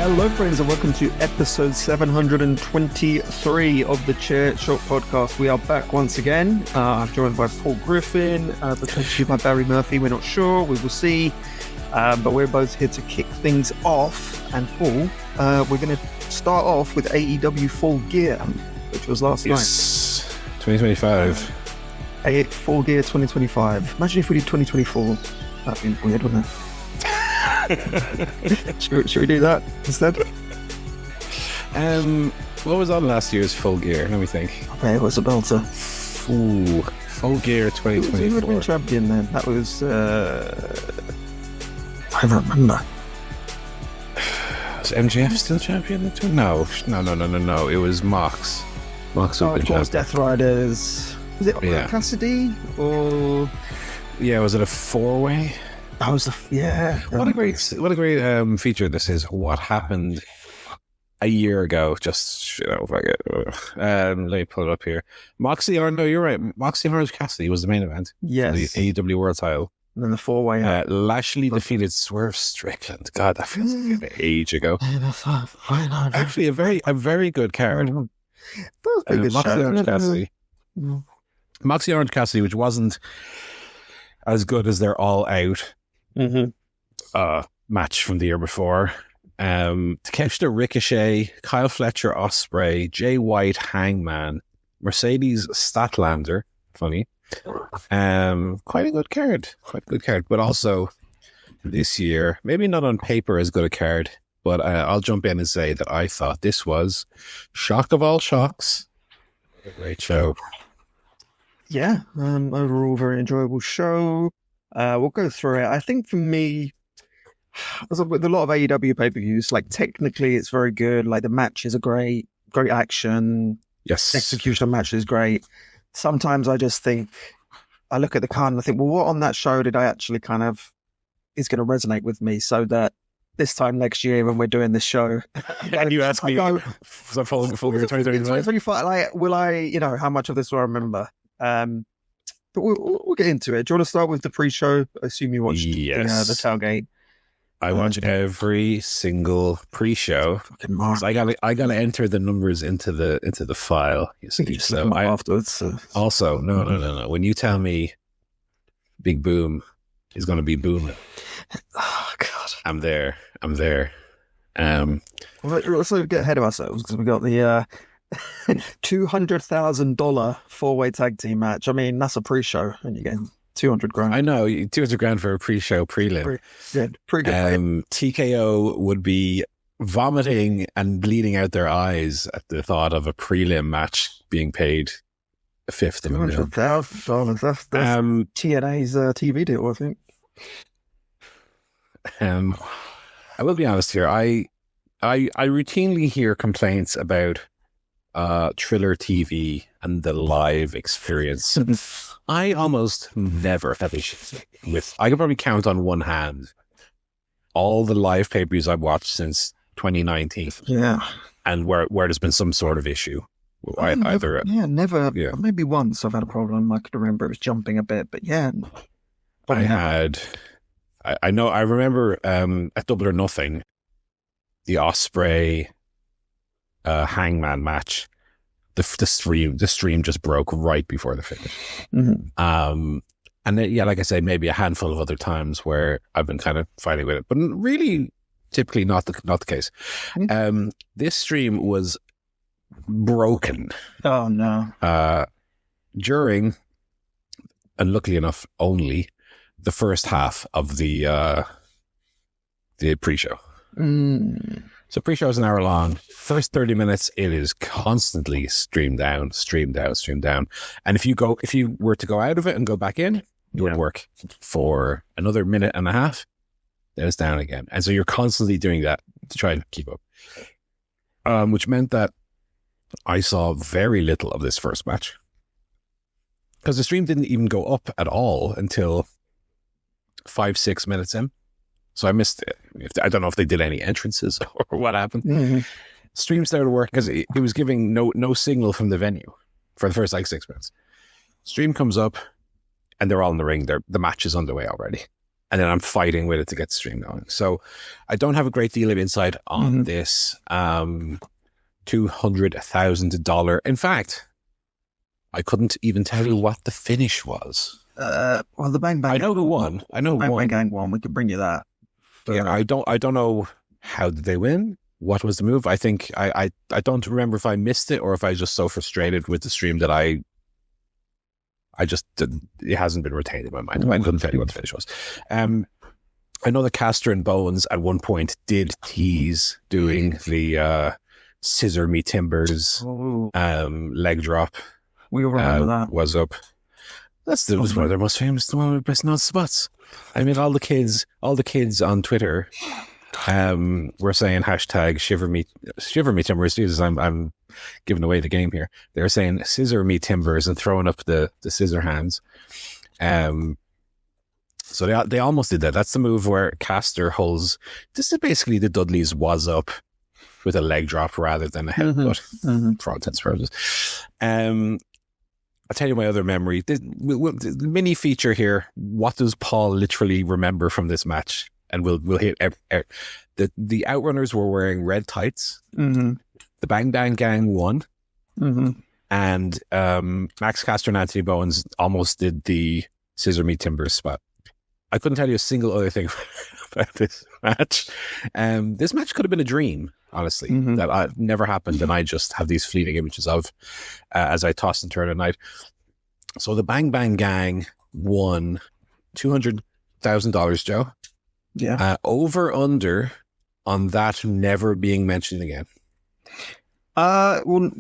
Hello, friends, and welcome to episode 723 of the ChairShot Podcast. We are back once again. I'm joined by Paul Griffin, potentially by Barry Murphy. We're not sure. We will see. But we're both here to kick things off. And Paul, we're going to start off with AEW Full Gear, which was last night. 2025. Full Gear 2025. Imagine if we did 2024. That'd be weird, wouldn't it? should we do that instead? What was on last year's Full Gear? Let me think. Okay, it was a belter. Ooh, Full Gear 2024. Who would have been champion then? That was I don't remember. Was MJF still champion? No. It was Mox. Mox would have been champion. Death Riders. Was it Cassidy or? Yeah, was it a four-way? That was What a great feature this is. What happened a year ago? Just let me pull it up here. Moxie, or no, you're right. Moxie and Orange Cassidy was the main event. Yes, the AEW World Title. And then the four-way. Lashley defeated Swerve Strickland. God, that feels like an age ago. Actually, a very good card. Moxie Orange Cassidy, which wasn't as good as their All Out match from the year before. Takeshita Ricochet, Kyle Fletcher Ospreay, Jay White Hangman, Mercedes Statlander. Funny. Quite a good card. But also this year, maybe not on paper as good a card, but I'll jump in and say that I thought this was shock of all shocks. A great show. Yeah, overall very enjoyable show. We'll go through it. I think for me, with a lot of AEW pay-per-views, like technically it's very good. Like the matches are great action. Yes. Execution of matches is great. Sometimes I just think, I look at the card and I think, well, what on that show did I actually kind of, is going to resonate with me so that this time next year when we're doing this show. And you ask me, was I following Full Gear 2025? Like, will I, how much of this will I remember? But we'll get into it. Do you want to start with the pre-show? I assume you watched the tailgate. I watched every single pre-show. Fucking Mark. I gotta enter the numbers into the file. You see, so afterwards. So. Also, no. When you tell me Big Boom is going to be booming, oh God, I'm there. Let's get ahead of ourselves because we got the $200,000 four-way tag team match. I mean, that's a pre-show, and you're getting $200,000. I know, $200,000 for a pre-show prelim. Pretty good. TKO would be vomiting and bleeding out their eyes at the thought of a prelim match being paid a fifth of a million. $200,000. That's TNA's TV deal, I think. I will be honest here. I routinely hear complaints about Triller TV and the live experience. I almost never fetish with. I can probably count on one hand all the live pay-per-views I've watched since 2019. Yeah, and where there's been some sort of issue. Never. Maybe once I've had a problem. I could remember it was jumping a bit, but yeah. I remember at Double or Nothing, the Ospreay Hangman match. The stream just broke right before the finish. And then, like I say, maybe a handful of other times where I've been kind of fighting with it, but really, typically not the case. This stream was broken. Oh no! During, and luckily enough, only the first half of the pre-show. So pre-show is an hour long. First 30 minutes, it is constantly streamed down. And if you were to go out of it and go back in, it would work for another minute and a half. Then it's down again. And so you're constantly doing that to try and keep up. Which meant that I saw very little of this first match. Because the stream didn't even go up at all until 5-6 minutes in. So I missed it. I don't know if they did any entrances or what happened. Stream started working because it was giving no signal from the venue for the first 6 minutes. Stream comes up and they're all in the ring. The match is underway already. and then I'm fighting with it to get the stream going. So I don't have a great deal of insight on this $200,000. In fact, I couldn't even tell you what the finish was. Well, the Bang Bang. I know who won. Bang Gang won. We could bring you that. But, yeah, I don't know how did they win. What was the move? I think I don't remember if I missed it or if I was just so frustrated with the stream that I just didn't, it hasn't been retained in my mind. I couldn't tell you what the finish was. I know that Caster and Bones at one point did tease doing the scissor me timbers leg drop. We all remember that. Was up. Was one of their most famous, one of their best known spots. I mean, all the kids on Twitter were saying hashtag shiver me timbers. Jesus, I'm giving away the game here. They were saying scissor me timbers and throwing up the scissor hands. So they almost did that. That's the move where Caster holds. This is basically the Dudley's was up with a leg drop rather than a headbutt for all intents and purposes. I'll tell you my other memory. The mini feature here. What does Paul literally remember from this match? And we'll hit the Outrunners were wearing red tights. The Bang Bang Gang won. And Max Caster and Anthony Bowens almost did the scissor me timbers spot. I couldn't tell you a single other thing about this match. This match could have been a dream, honestly, that never happened, and I just have these fleeting images of as I toss and turn at night. So the Bang Bang Gang won $200,000, Joe. Yeah. Over under on that never being mentioned again. Well,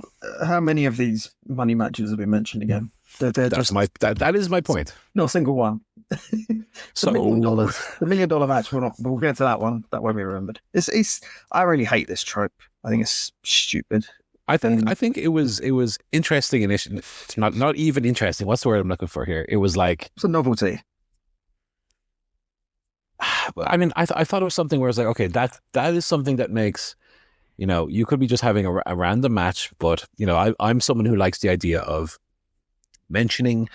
how many of these money matches have been mentioned again? That is my point. Not a single one. So the $1 million match. We'll get to that one. That won't be remembered. I really hate this trope. I think it's stupid. I think it was interesting initially. It's not even interesting. What's the word I'm looking for here? It was like it's a novelty. I mean, I thought it was something where it's like, okay, that is something that makes, you could be just having a random match, but I'm someone who likes the idea of mentioning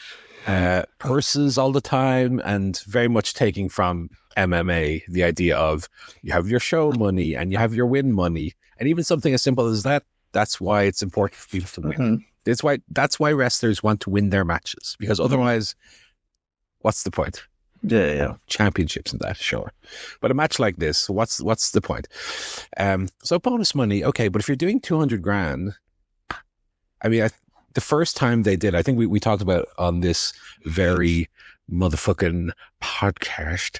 purses all the time, and very much taking from MMA the idea of you have your show money and you have your win money, and even something as simple as that. That's why it's important for people to win. That's why wrestlers want to win their matches, because otherwise, what's the point? Yeah. Championships and that, sure. But a match like this, what's the point? So bonus money, okay, but if you're doing $200,000, I mean, the first time they did, I think we talked about on this very motherfucking podcast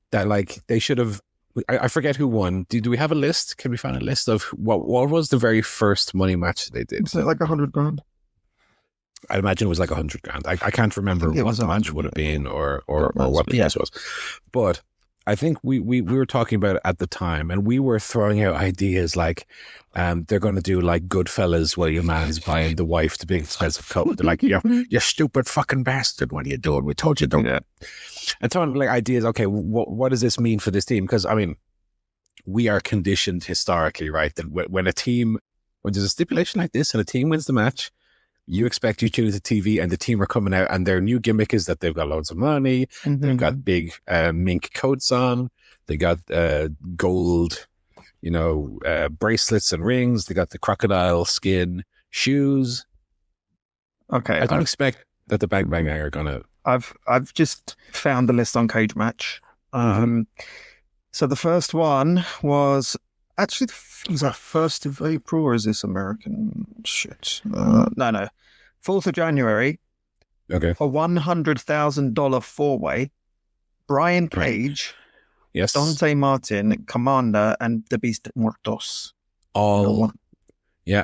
that like they should have. I forget who won. Do we have a list? Can we find a list of what was the very first money match they did? Was it like $100,000? I imagine it was like $100,000. I can't remember what the match would have been or what the case was. But I think we were talking about it at the time, and we were throwing out ideas like they're going to do like Goodfellas where your man is buying the wife the big expensive coat. They're like, you stupid fucking bastard, what are you doing? We told you don't. Yeah. And throwing like ideas, okay, what does this mean for this team? Because, I mean, we are conditioned historically, right, that when there's a stipulation like this and a team wins the match, you expect you tune into TV and the team are coming out and their new gimmick is that they've got loads of money, they've got big mink coats on, they got gold, bracelets and rings, they got the crocodile skin shoes. Okay. I don't expect that the Bang Bang Gang are going to... I've just found the list on Cage Match. So the first one was... Actually, was that 1st of April, or is this American shit? No. 4th of January. Okay. A $100,000 four-way. Brian Cage, yes, Dante Martin, Commander, and the Beast Muertos. All. Yeah.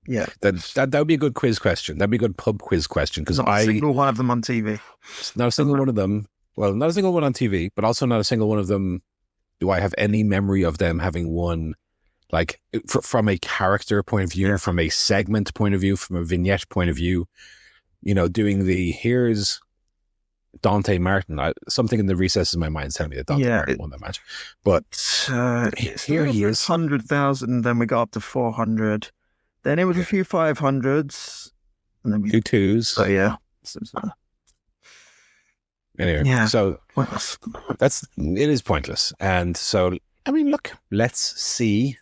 Yeah. That would be a good quiz question. That'd be a good pub quiz question, because not a single one of them on TV. Not a single one of them. Well, not a single one on TV, but also not a single one of them. Do I have any memory of them having won, like from a character point of view, from a segment point of view, from a vignette point of view, doing here's Dante Martin. Something in the recesses of my mind is telling me that Dante Martin won that match. But here he is. 100,000, then we got up to 400. Then it was a few 500s. And then we 2 2s. So yeah. Anyway, Yeah. so Pointless. it is pointless. And so, I mean, look, let's see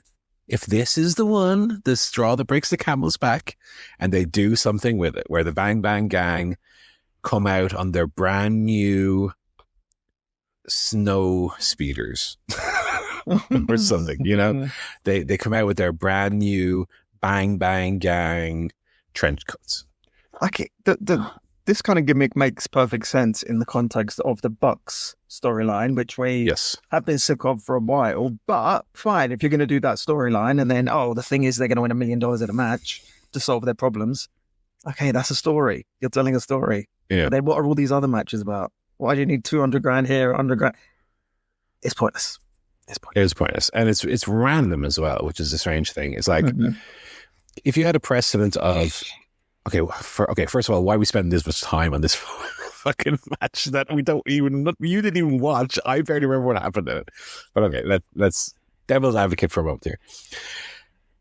if this is the one, the straw that breaks the camel's back, and they do something with it, where the Bang Bang Gang come out on their brand new snow speeders or something, you know? They come out with their brand new Bang Bang Gang trench coats. Like this kind of gimmick makes perfect sense in the context of the Bucks storyline, which we have been sick of for a while. But fine, if you're going to do that storyline and then, the thing is they're going to win $1 million in a match to solve their problems. Okay, that's a story. You're telling a story. Yeah. But then what are all these other matches about? Why do you need 200 grand here, 100 grand? It's pointless. It is pointless. And it's random as well, which is a strange thing. It's like, if you had a precedent of, first of all, why are we spending this much time on this fucking match that you didn't even watch? I barely remember what happened in it. But okay, let's devil's advocate for a moment here.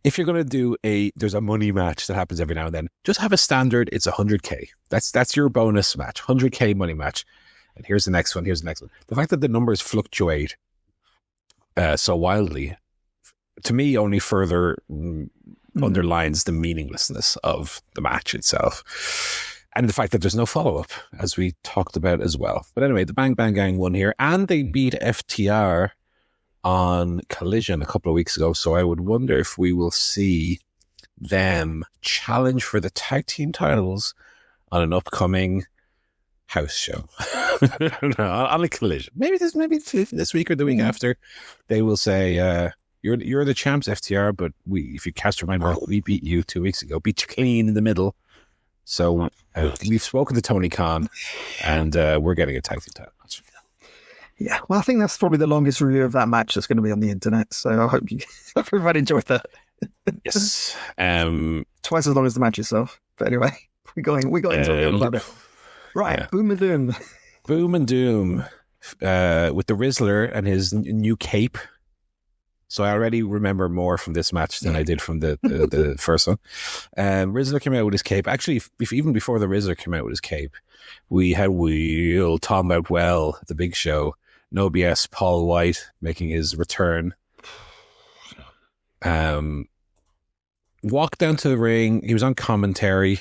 If you're going to do there's a money match that happens every now and then, just have a standard, it's 100K. That's your bonus match, 100K money match. And here's the next one, The fact that the numbers fluctuate so wildly, to me, only further underlines the meaninglessness of the match itself. And the fact that there's no follow-up, as we talked about as well. But anyway, the Bang Bang Gang won here, and they beat FTR on Collision a couple of weeks ago. So I would wonder if we will see them challenge for the tag team titles on an upcoming house show. On a Collision. Maybe this week or the week after, they will say, you're the champs, FTR, but if you cast your mind back, we beat you 2 weeks ago, beat you clean in the middle. So we've spoken to Tony Khan, and we're getting a tag team title match. Yeah, well, I think that's probably the longest review of that match that's going to be on the internet. So I hope everybody enjoyed that. Yes, twice as long as the match itself. But anyway, we got into it a little bit. Right, yeah. Boom and Doom with the Rizzler and his new cape. So I already remember more from this match than I did from the first one. Rizzler came out with his cape. Actually, even before the Rizzler came out with his cape, we had Tom Outwell, the Big Show, No BS, Paul White making his return. Walked down to the ring. He was on commentary.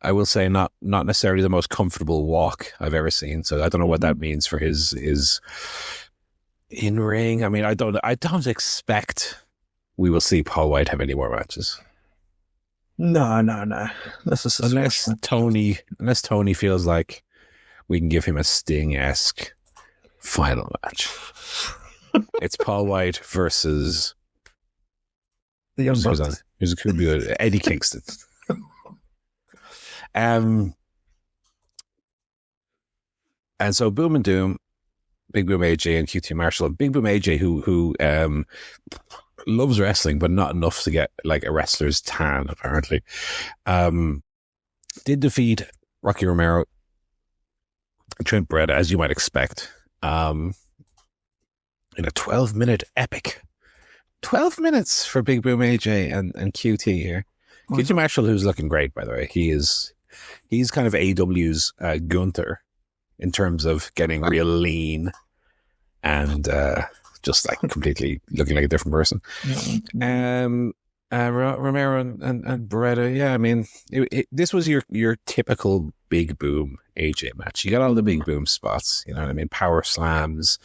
I will say not necessarily the most comfortable walk I've ever seen. So I don't know what that means for his in ring. I mean, I don't expect we will see Paul White have any more matches. No. Unless Tony feels like we can give him a Sting-esque final match. It's Paul White versus the Young Bucks. It could be Eddie Kingston. And so Boom and Doom, Big Boom AJ and QT Marshall. Big Boom AJ, who loves wrestling, but not enough to get like a wrestler's tan, apparently, did defeat Rocky Romero and Trent Beretta, as you might expect, in a 12-minute epic. 12 minutes for Big Boom AJ and QT here. QT Marshall, who's looking great, by the way. He's kind of AEW's Gunther in terms of getting real lean and just like completely looking like a different person. Romero and Beretta, yeah, I mean, this was your typical Big Boom AJ match. You got all the Big Boom spots, you know what I mean? Power slams,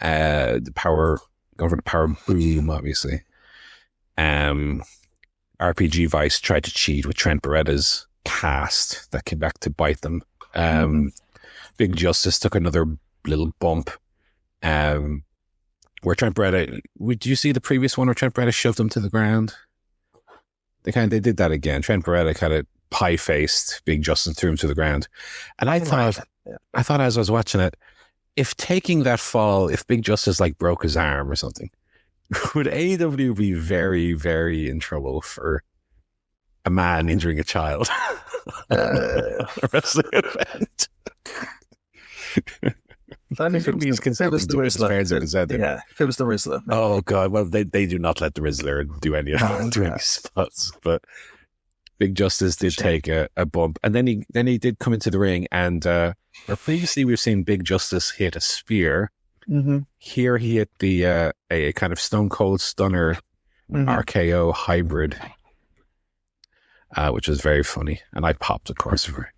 going for the power boom, obviously. RPG Vice tried to cheat with Trent Beretta's cast that came back to bite them. Big Justice took another little bump. Where Trent Beretta, did you see the previous one where Trent Beretta shoved him to the ground? They did that again. Trent Beretta kind of pie-faced Big Justice, threw him to the ground. And I thought as I was watching it, if taking that fall, if Big Justice like broke his arm or something, would AEW be very, very in trouble for a man injuring a child on a wrestling event? If it was the Rizzler. Yeah, if it was the Rizzler. Oh, God. Well, they do not let the Rizzler do any spots. But Big Justice did take a bump, and then he did come into the ring, and where previously we've seen Big Justice hit a spear. Mm-hmm. Here he hit the a kind of Stone Cold Stunner RKO hybrid, which was very funny, and I popped, of course, for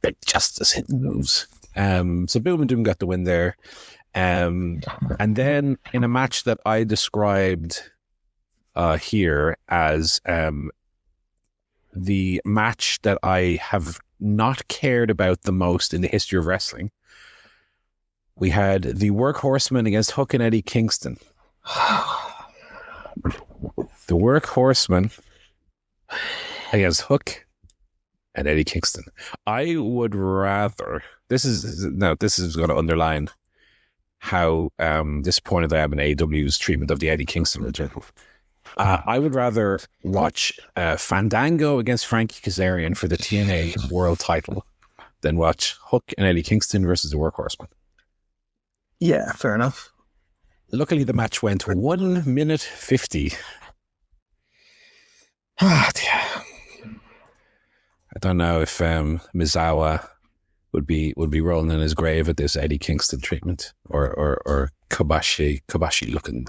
Big Justice hit moves. So Boom and Doom got the win there, and then in a match that I described here as the match that I have not cared about the most in the history of wrestling, we had the Workhorsemen against Hook and Eddie Kingston. The Workhorsemen against Hook and Eddie Kingston. I would rather... This is going to underline how disappointed I am in AEW's treatment of the Eddie Kingston return. I would rather watch Fandango against Frankie Kazarian for the TNA World title than watch Hook and Eddie Kingston versus the Workhorsemen. Yeah, fair enough. Luckily, the match went 1 minute 50. Ah, dear. I don't know if Mizawa would be rolling in his grave at this Eddie Kingston treatment, or Kobashi looking.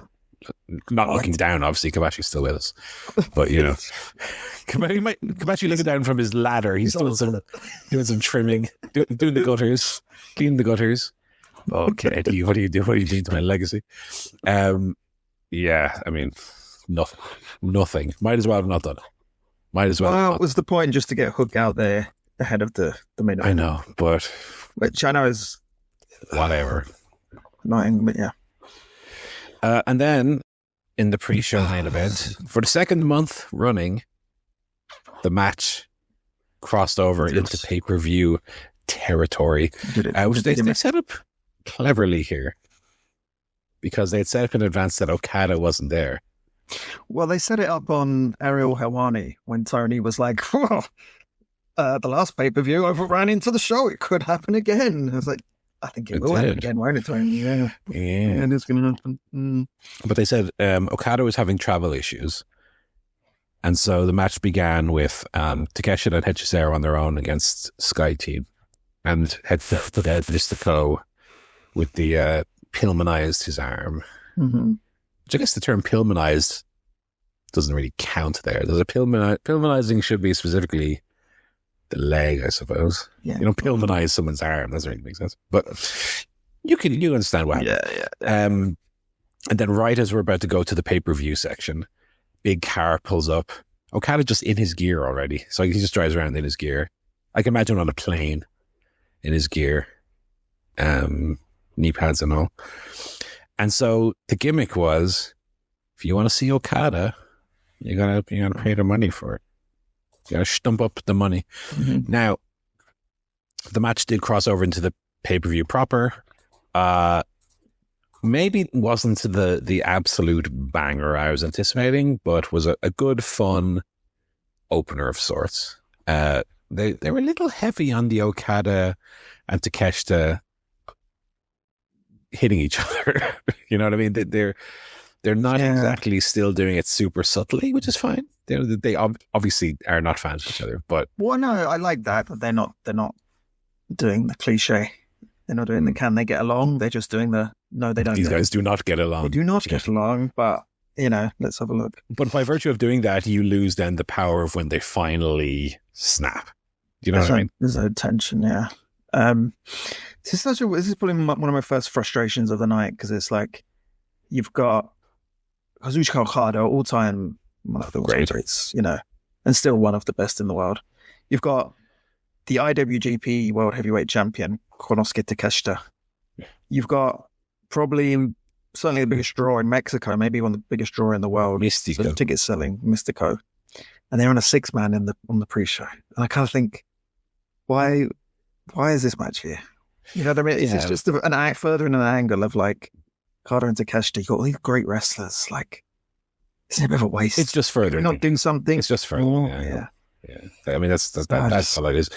Not looking down, obviously. Kabashi's still with us, but you know, Kabashi looking down from his ladder. He's doing some trimming, doing the gutters, cleaning the gutters. Okay, Eddie, what are you doing? What are you doing to my legacy? Yeah, I mean, nothing. Might as well have not done it. Might as well. Well, it was the point just to get Hook out there ahead of the main event. I know, but which I know is whatever. Annoying, but yeah. And then in the pre-show main event, for the second month running, the match crossed over into pay-per-view territory, which they set up cleverly here, because they had set up in advance that Okada wasn't there. Well, they set it up on Ariel Helwani when Tony was like, the last pay-per-view overran into the show. It could happen again. I was like, I think it will happen again, won't it, Tony? Yeah. And it's going to happen. But they said Okada was having travel issues. And so the match began with Takeshita and Hechicero on their own against Sky Team. And Mystico with the Pillmanized his arm. Mm-hmm. Which I guess the term Pillmanized doesn't really count there. There's a Pillmanizing should be specifically the leg, I suppose. Yeah. You don't Pillmanize someone's arm. That doesn't really make sense. But you understand what happened. Yeah. And then right as we're about to go to the pay-per-view section, big car pulls up. Okada just in his gear already. So he just drives around in his gear. I can imagine on a plane in his gear. Knee pads and all. And so the gimmick was, if you want to see Okada, you gotta pay the money for it. You gotta stump up the money. Mm-hmm. Now, the match did cross over into the pay-per-view proper. Maybe it wasn't the absolute banger I was anticipating, but was a good, fun opener of sorts. They were a little heavy on the Okada and Takeshita hitting each other. You know what I mean? They're not exactly still doing it super subtly, which is fine. They obviously are not fans of each other, but no, I like that, but they're not doing the cliche. They're not doing the can they get along. They're just doing the no, they don't. These guys do not get along. They do not get along, but let's have a look. But by virtue of doing that, you lose then the power of when they finally snap. Do you know what I mean? There's no tension, yeah. This is probably one of my first frustrations of the night, because it's like you've got Kazuchika Okada, all time one of the greats, and still one of the best in the world. You've got the IWGP World Heavyweight Champion Konosuke Takeshita. You've got certainly the biggest draw in Mexico, maybe one of the biggest draw in the world. Mystico. Ticket selling, Mystico. And they're on a 6-man on the pre-show. And I kind of think, why is this match here? You know what I mean? It's just further in an angle of like Okada and Takeshita. You've got all these great wrestlers. Like, it's a bit of a waste. It's just further. Not doing something. It's just further. Yeah. I mean, that's all it is.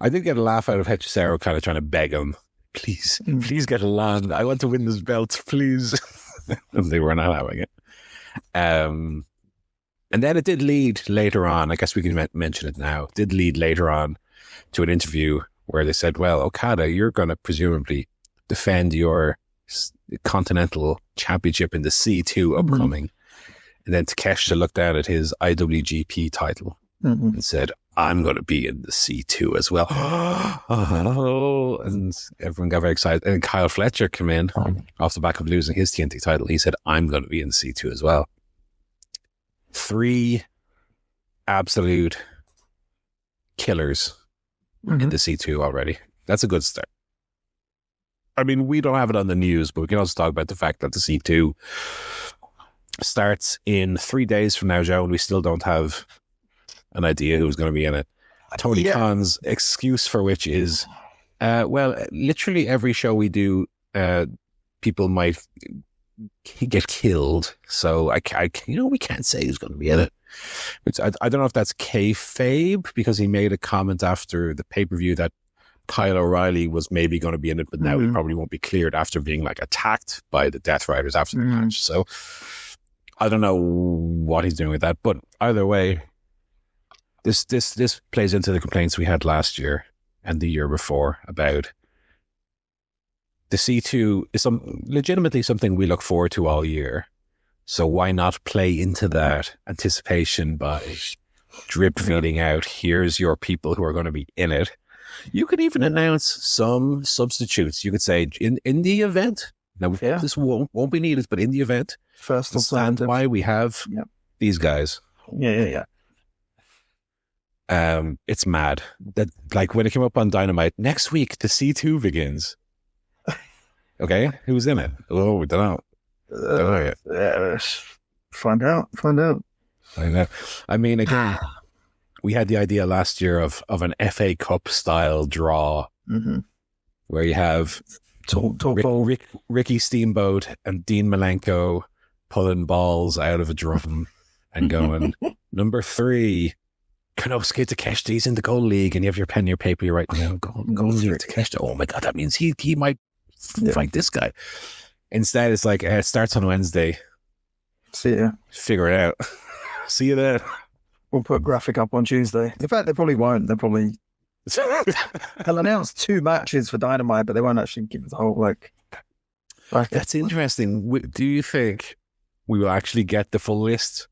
I did get a laugh out of Hechicero kind of trying to beg him, please get a land. I want to win this belt, please. And they were not having it. And then it did lead later on, I guess we can mention it now, did lead later on to an interview where they said, well, Okada, you're going to presumably defend your Continental Championship in the C2 upcoming. And then Takeshita looked down at his IWGP title and said, I'm going to be in the C2 as well. Oh, and everyone got very excited. And Kyle Fletcher came in off the back of losing his TNT title. He said, I'm going to be in the C2 as well. 3 absolute killers in the C2 already. That's a good start. I mean, we don't have it on the news, but we can also talk about the fact that the C2 starts in 3 days from now, Joe, and we still don't have an idea who's going to be in it. Tony Khan's excuse for which is, well, literally every show we do, people might get killed. So I we can't say who's going to be in it. I don't know if that's kayfabe, because he made a comment after the pay-per-view that Kyle O'Reilly was maybe going to be in it, but now he probably won't be cleared after being like attacked by the Death Riders after the match. So I don't know what he's doing with that, but either way, this plays into the complaints we had last year and the year before about the C2 is legitimately something we look forward to all year. So why not play into that anticipation by drip feeding out, here's your people who are going to be in it. You could even announce some substitutes. You could say in the event, now this won't be needed, but in the event, first stand by, we have these guys. It's mad that, like, when it came up on Dynamite, next week the C2 begins. Okay, who's in it? Oh, we don't know. Find out. I know. I mean, again, we had the idea last year of an FA Cup style draw, where you have Ricky Steamboat and Dean Malenko pulling balls out of a drum and going, number 3, Konosuke Takeshita's in the Gold League, and you have your pen and your paper, you're writing down, Gold League Takeshita. Oh my God, that means he might fight this guy. Instead, it's like, it starts on Wednesday. See ya. Figure it out. See you there. We'll put graphic up on Tuesday. In fact, they probably won't. They'll announce 2 matches for Dynamite, but they won't actually give the whole, That's interesting. Do you think we will actually get the full list?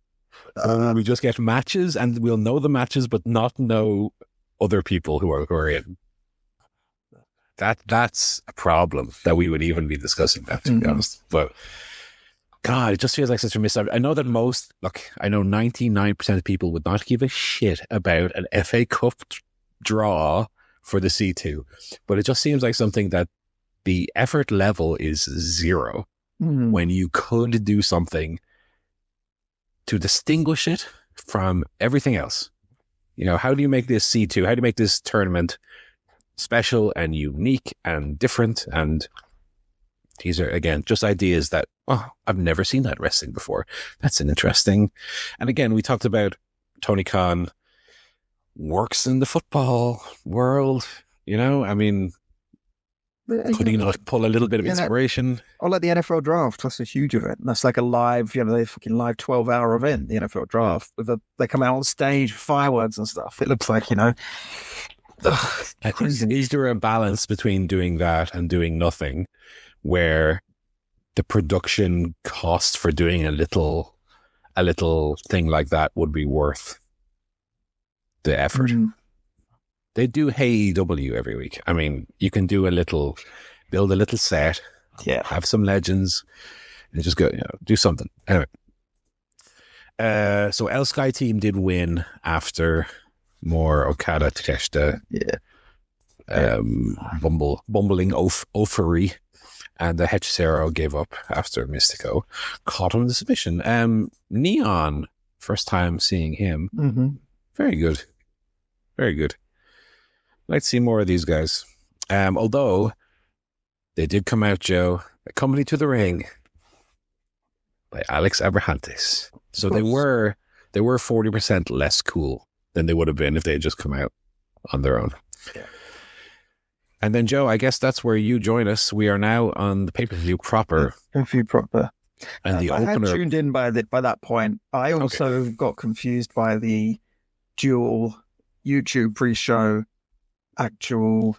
We just get matches, and we'll know the matches, but not know other people who are in. That's a problem that we would even be discussing that, to be honest. But God, it just feels like such a miss. I know that I know 99% of people would not give a shit about an FA Cup draw for the C2, but it just seems like something that the effort level is 0 when you could do something to distinguish it from everything else. You know, how do you make this C2? How do you make this tournament special and unique and different? And these are, again, just ideas that, I've never seen that wrestling before. That's an interesting. And again, we talked about Tony Khan works in the football world, I mean, could he not pull a little bit of inspiration? Or like the NFL draft, that's a huge event. That's like a live, they fucking live 12-hour event, the NFL draft. They come out on stage, fireworks and stuff. It looks like, Is there a balance between doing that and doing nothing, where the production cost for doing a little thing like that would be worth the effort? They do AEW every week. I mean, you can build a little set, have some legends, and just go, do something. Anyway, so El Sky Team did win after more Okada Takeshita, bumbling oafery, and the Hechicero gave up after Mystico caught him in the submission. Neon, first time seeing him, very good, very good. I'd like to see more of these guys. Although they did come out, Joe, accompanied to the ring by Alex Abrahantes. So they were 40% less cool than they would have been if they had just come out on their own. Yeah. And then, Joe, I guess that's where you join us. We are now on the pay-per-view proper. Pay-per-view proper. And the I had opener... tuned in by that point. I also got confused by the dual YouTube pre-show actual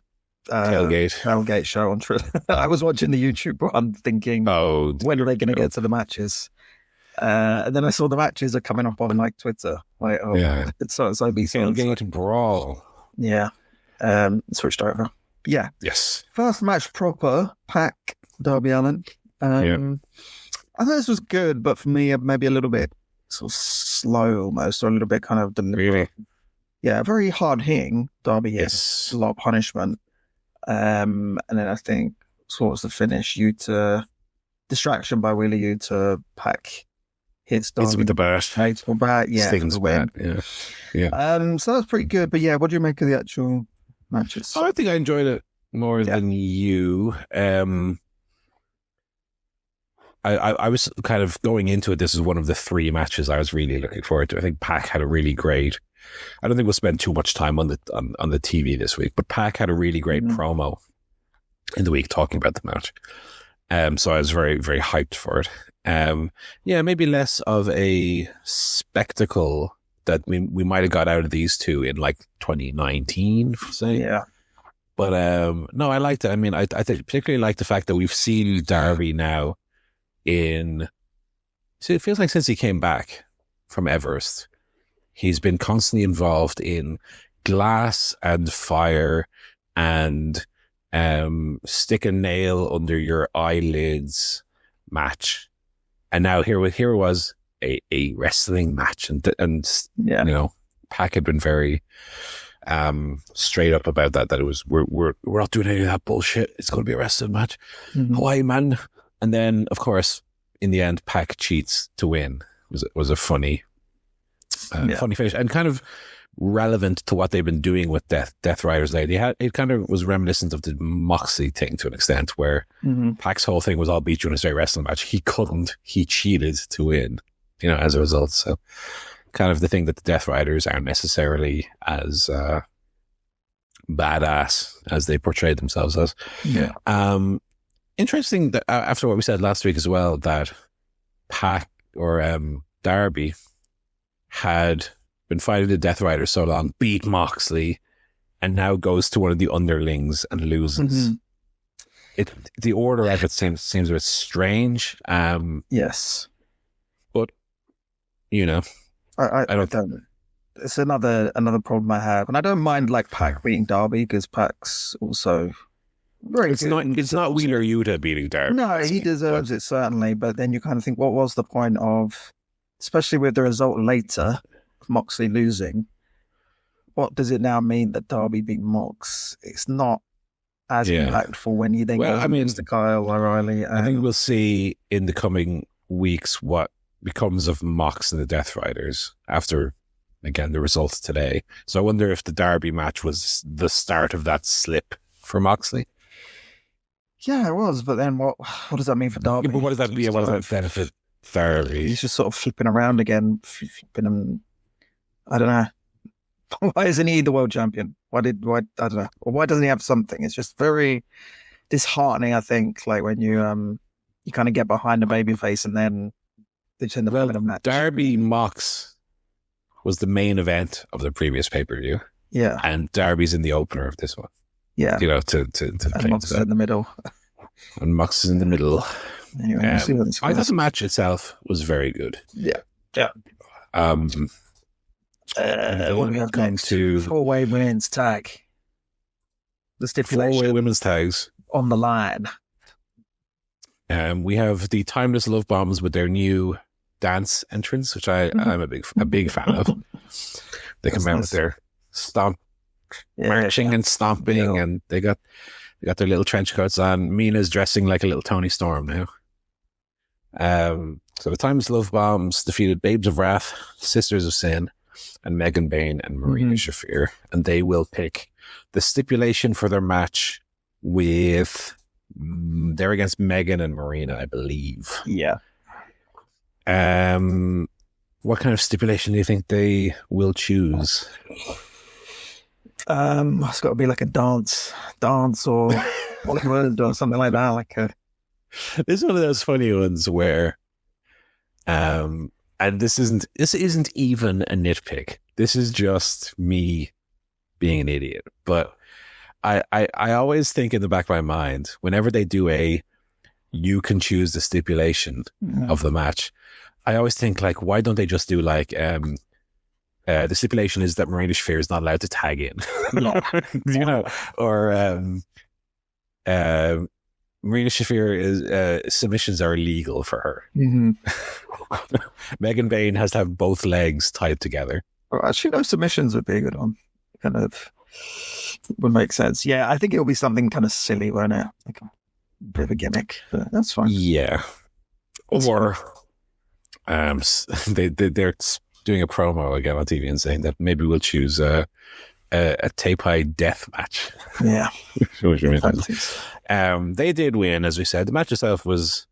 tailgate show on Twitter. I was watching the YouTube one thinking, when are they going to get to the matches? And then I saw the matches are coming up on like Twitter. Like, it's so tailgate brawl. Yeah. Switched over. Yeah. Yes. First match proper, Pac, Darby Allin. I thought this was good, but for me, maybe a little bit sort of slow almost, or a little bit kind of deliberate. Really? Yeah, very hard hitting. Darby hits a lot of punishment. And then I think, what was the finish? Distraction by Wheeler Yuta, Pac hits Darby. Hits with the bat. Hits with the bat, yeah. Stings bat, yeah. So that was pretty good, but yeah, what do you make of the actual matches? I think I enjoyed it more than you. I was kind of going into it. This is one of the 3 matches I was really looking forward to. I think Pac had a really great. I don't think we'll spend too much time on the TV this week, but Pac had a really great promo in the week talking about the match. So I was very, very hyped for it. Maybe less of a spectacle that we might have got out of these two in like 2019, say. Yeah. But no, I liked it. I mean, I particularly like the fact that we've seen Darby now it feels like since he came back from Everest, he's been constantly involved in glass and fire and stick a nail under your eyelids match. And now here was a wrestling match, and you know, Pac had been very straight up about that it was we're not doing any of that bullshit. It's going to be a wrestling match. Hawaii man. And then, of course, in the end, Pac cheats to win. Was a funny finish, and kind of relevant to what they've been doing with Death Riders lately. It kind of was reminiscent of the Moxley thing to an extent, where Pac's whole thing was, I'll beat you in a straight wrestling match. He couldn't. He cheated to win, you know, as a result. So kind of the thing that the Death Riders aren't necessarily as badass as they portrayed themselves as. Yeah. Interesting that after what we said last week as well, that Pac or Darby had been fighting the Death Riders so long, beat Moxley, and now goes to one of the underlings and loses. The order of it seems a bit strange. Yes, but you know, I don't. It's another problem I have, and I don't mind like Pac beating Darby because Pac's also. It's not Wheeler Yuta beating Darby. No, he deserves it, certainly. But then you kind of think, what was the point of, especially with the result later, Moxley losing, what does it now mean that Darby beat Mox? It's not as impactful when you then go to Kyle O'Reilly. I think we'll see in the coming weeks what becomes of Mox and the Death Riders after, again, the results today. So I wonder if the Darby match was the start of that slip for Moxley. Yeah, it was, but then what does that mean for Darby? But what does that mean? What does that benefit Darby? He's just sort of flipping around again, I don't know. Why isn't he the world champion? Why I don't know. Or why doesn't he have something? It's just very disheartening, I think, like when you kind of get behind the babyface and then they turn the match. Darby Mox was the main event of the previous pay-per-view. Yeah. And Darby's in the opener of this one. Yeah. You know, to and Mox is in the middle. And Mox is in the middle. Anyway, we'll see what this I thought the match itself was very good. Yeah. Yeah. What we have come to 4-way women's tag. The stipulation. 4-way women's tags on the line. We have the Timeless Love Bombs with their new dance entrance, which I'm a big fan of. They come out with their stomp, marching and stomping, and they got their little trench coats on. Mina's dressing like a little Tony Storm now. So the Timeless Love Bombs defeated Babes of Wrath, Sisters of Sin, and Megan Bain and Marina Shafir, and they will pick the stipulation for their match with. They're against Megan and Marina, I believe. Yeah. What kind of stipulation do you think they will choose? It's got to be like a dance or Hollywood or something like that. This is one of those funny ones where And this isn't even a nitpick. This is just me being an idiot. But I always think in the back of my mind, whenever they do you can choose the stipulation of the match, I always think, like, why don't they just do like the stipulation is that Marina Shafir is not allowed to tag in, you know, or Marina Shafir is submissions are illegal for her. Megan Bayne has to have both legs tied together. Well, actually, those submissions would be a good one. Kind of would make sense. Yeah, I think it'll be something kind of silly, won't it? Like a bit of a gimmick, but that's fine. Yeah. Or they're doing a promo again on TV and saying that maybe we'll choose a Tapai death match. Yeah. They did win, as we said. The match itself was,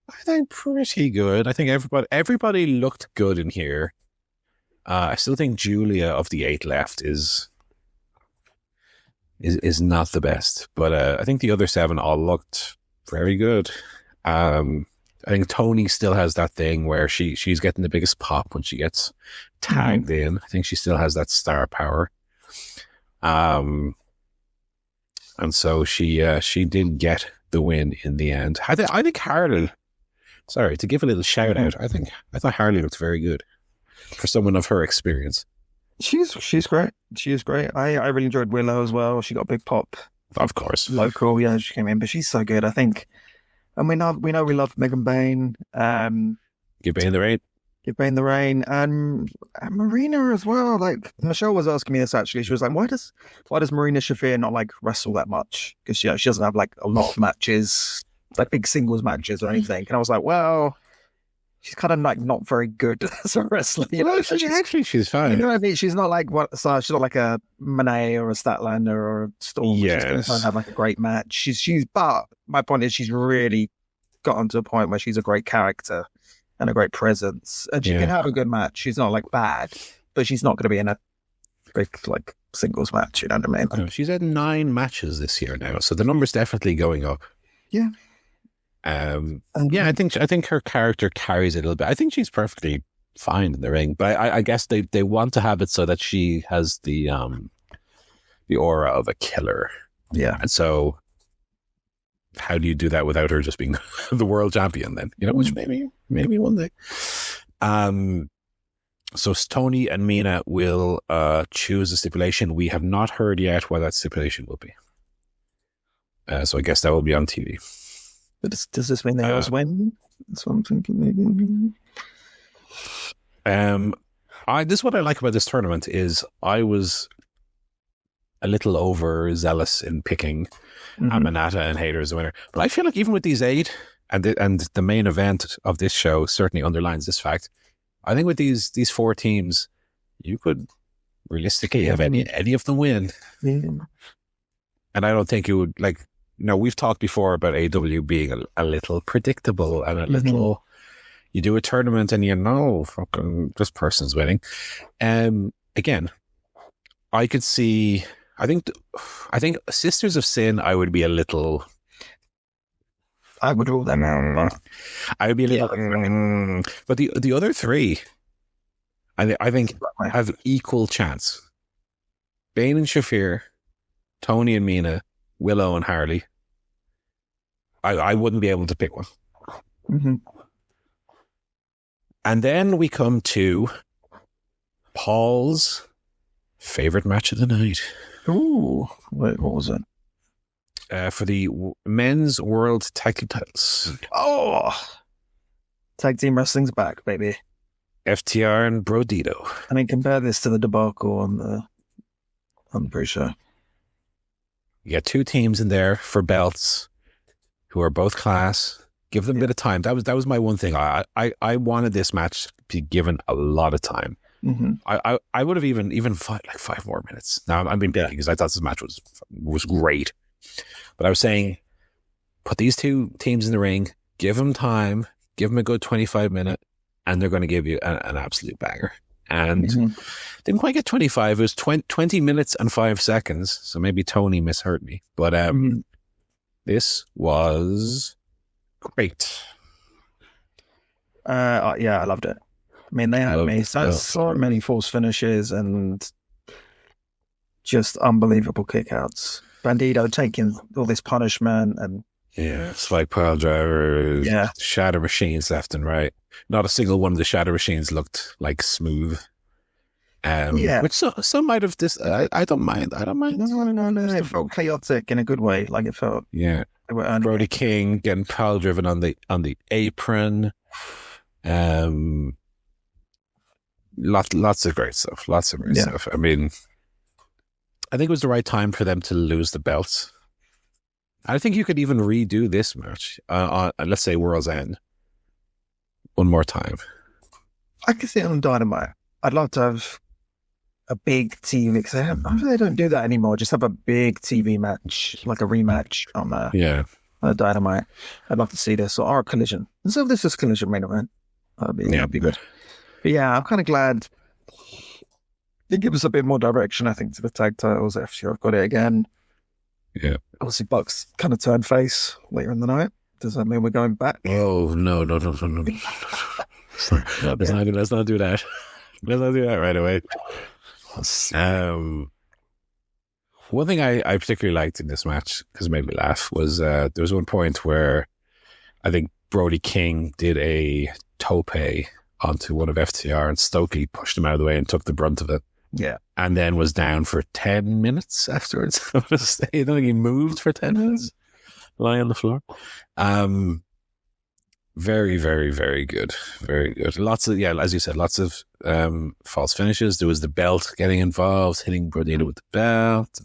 I think, pretty good. I think everybody looked good in here. I still think Julia of the 8 left is not the best, but I think the other 7 all looked very good. I think Tony still has that thing where she's getting the biggest pop when she gets tagged in. I think she still has that star power. And so she did get the win in the end. I think Harley, sorry, to give a little shout out, I thought Harley looked very good for someone of her experience. She's great. She is great. I really enjoyed Willow as well. She got a big pop. Of course. Local, yeah, she came in, but she's so good. I think, and we know we love Megan Bayne. Give Bayne the reign. Give Bayne the reign. And Marina as well. Like, Michelle was asking me this actually. She was like, why does Marina Shafir not like wrestle that much? Because she doesn't have like a lot of matches, like big singles matches or anything. And I was like, well, she's kind of like not very good as a wrestler. You know, she's fine. You know what I mean? She's not like she's not like a Monet or a Statlander or a Storm. Yes. She's going to have like a great match. But my point is, she's really gotten to a point where she's a great character and a great presence, and she can have a good match. She's not like bad, but she's not going to be in a big like singles match. You know what I mean? No, she's had 9 matches this year now, so the number's definitely going up. Yeah. I think her character carries it a little bit. I think she's perfectly fine in the ring, but I guess they want to have it so that she has the aura of a killer. Yeah. And so how do you do that without her just being the world champion then? You know, which maybe one day. So Tony and Mina will choose a stipulation. We have not heard yet what that stipulation will be. So I guess that will be on TV. But does this mean they always win? That's what I'm thinking. Maybe. This is what I like about this tournament is I was a little overzealous in picking Aminata and Hayter as the winner, but I feel like even with these 8 and the main event of this show certainly underlines this fact. I think with these 4 teams, you could realistically have any of them win, and I don't think it would like. No, we've talked before about AEW being a little predictable and a little. You do a tournament and you know, fucking this person's winning. Again, I could see. I think Sisters of Sin. I would be a little. I would rule them out. I would be a little. But the other 3, I think have equal chance. Bayne and Shafir, Tony and Mina, Willow and Harley. I wouldn't be able to pick one. And then we come to Paul's favorite match of the night. Ooh, wait, what was it? For the men's world tag team titles. Oh, tag team wrestling's back, baby. FTR and Brodito. I mean, compare this to the debacle on the pre-show. You got 2 teams in there for belts who are both class. Give them a bit of time. That was my one thing. I wanted this match to be given a lot of time. I would have even 5 more minutes. Now I'm being picky because I thought this match was great, but I was saying put these 2 teams in the ring, give them time, give them a good 25 minute, and they're going to give you an absolute banger. And didn't quite get 25. It was 20 minutes and 5 seconds. So maybe Tony misheard me. But this was great. Yeah, I loved it. I mean, they had me so many false finishes and just unbelievable kickouts. Bandito taking all this punishment and spike pile drivers, shatter machines left and right. Not a single one of the shatter machines looked like smooth. Which some might have I don't mind. No. It felt chaotic in a good way. Like it felt. Yeah. Brody King getting pile driven on the apron. Lots of great stuff. Lots of great stuff. I mean, I think it was the right time for them to lose the belts. I think you could even redo this match on let's say World's End one more time. I could see it on Dynamite. I'd love to have a big TV because they don't do that anymore. Just have a big TV match, like a rematch on Dynamite. I'd love to see this or a Collision. So if this is Collision main event, that'd be good. But yeah, I'm kind of glad they give us a bit more direction. I think to the tag titles. FTR have got it again. Yeah. Obviously, Bucks kind of turned face later in the night. Does that mean we're going back? Oh no! Let's not do that. Let's not do that right away. One thing I particularly liked in this match, because it made me laugh, was there was one point where I think Brody King did a tope onto one of FTR and Stokely pushed him out of the way and took the brunt of it. Yeah. And then was down for 10 minutes afterwards. I don't think he moved for 10 minutes, lying on the floor. Very, very, very good. Very good. Lots of, as you said, lots of false finishes. There was the belt getting involved, hitting Brodino with the belt.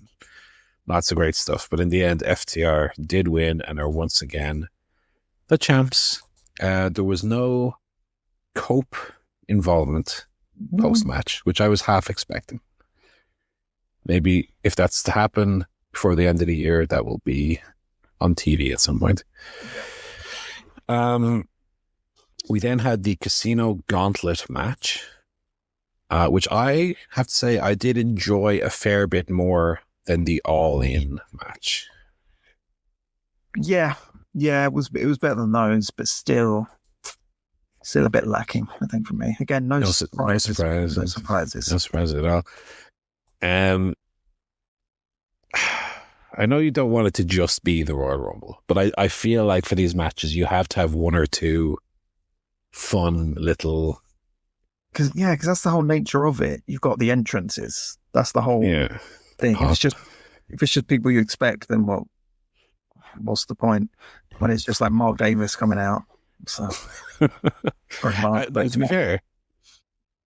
Lots of great stuff. But in the end, FTR did win and are once again the champs. There was no Cope involvement post-match, which I was half expecting. Maybe if that's to happen before the end of the year, that will be on TV at some point. We then had the Casino Gauntlet match, which I have to say I did enjoy a fair bit more than the All-In match. Yeah, it was better than those, but still a bit lacking, I think, for me. Again, no surprises. No surprises at all. I know you don't want it to just be the Royal Rumble, but I feel like for these matches, you have to have one or two fun little... Because that's the whole nature of it. You've got the entrances. That's the whole thing. If it's just people you expect, then what's the point? When it's just like Mark Davis coming out. So, to be fair,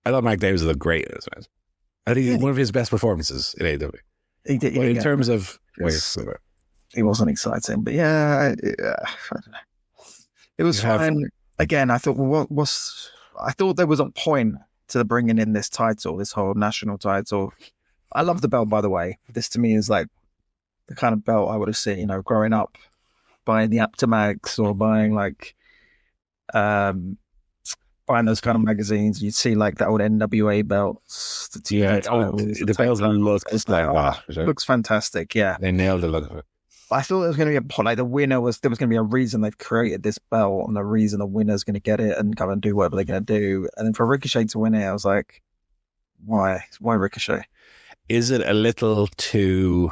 I thought Mark Davis looked great in this match. I think one of his best performances in AEW. He did. In terms of... He wasn't exciting, but I don't know. It was fine. Again, I thought, I thought there was a point to bringing in this title, this whole national title. I love the belt, by the way. This to me is like the kind of belt I would have seen, growing up, buying the Aptomags or buying buying those kind of magazines. You'd see like the old NWA belts. The belt looks fantastic. Yeah, they nailed the look of it. I thought there was going to be there was going to be a reason they've created this belt and a reason the winner's going to get it and come and do whatever they're going to do. And then for Ricochet to win it, I was like, why Ricochet? Is it a little too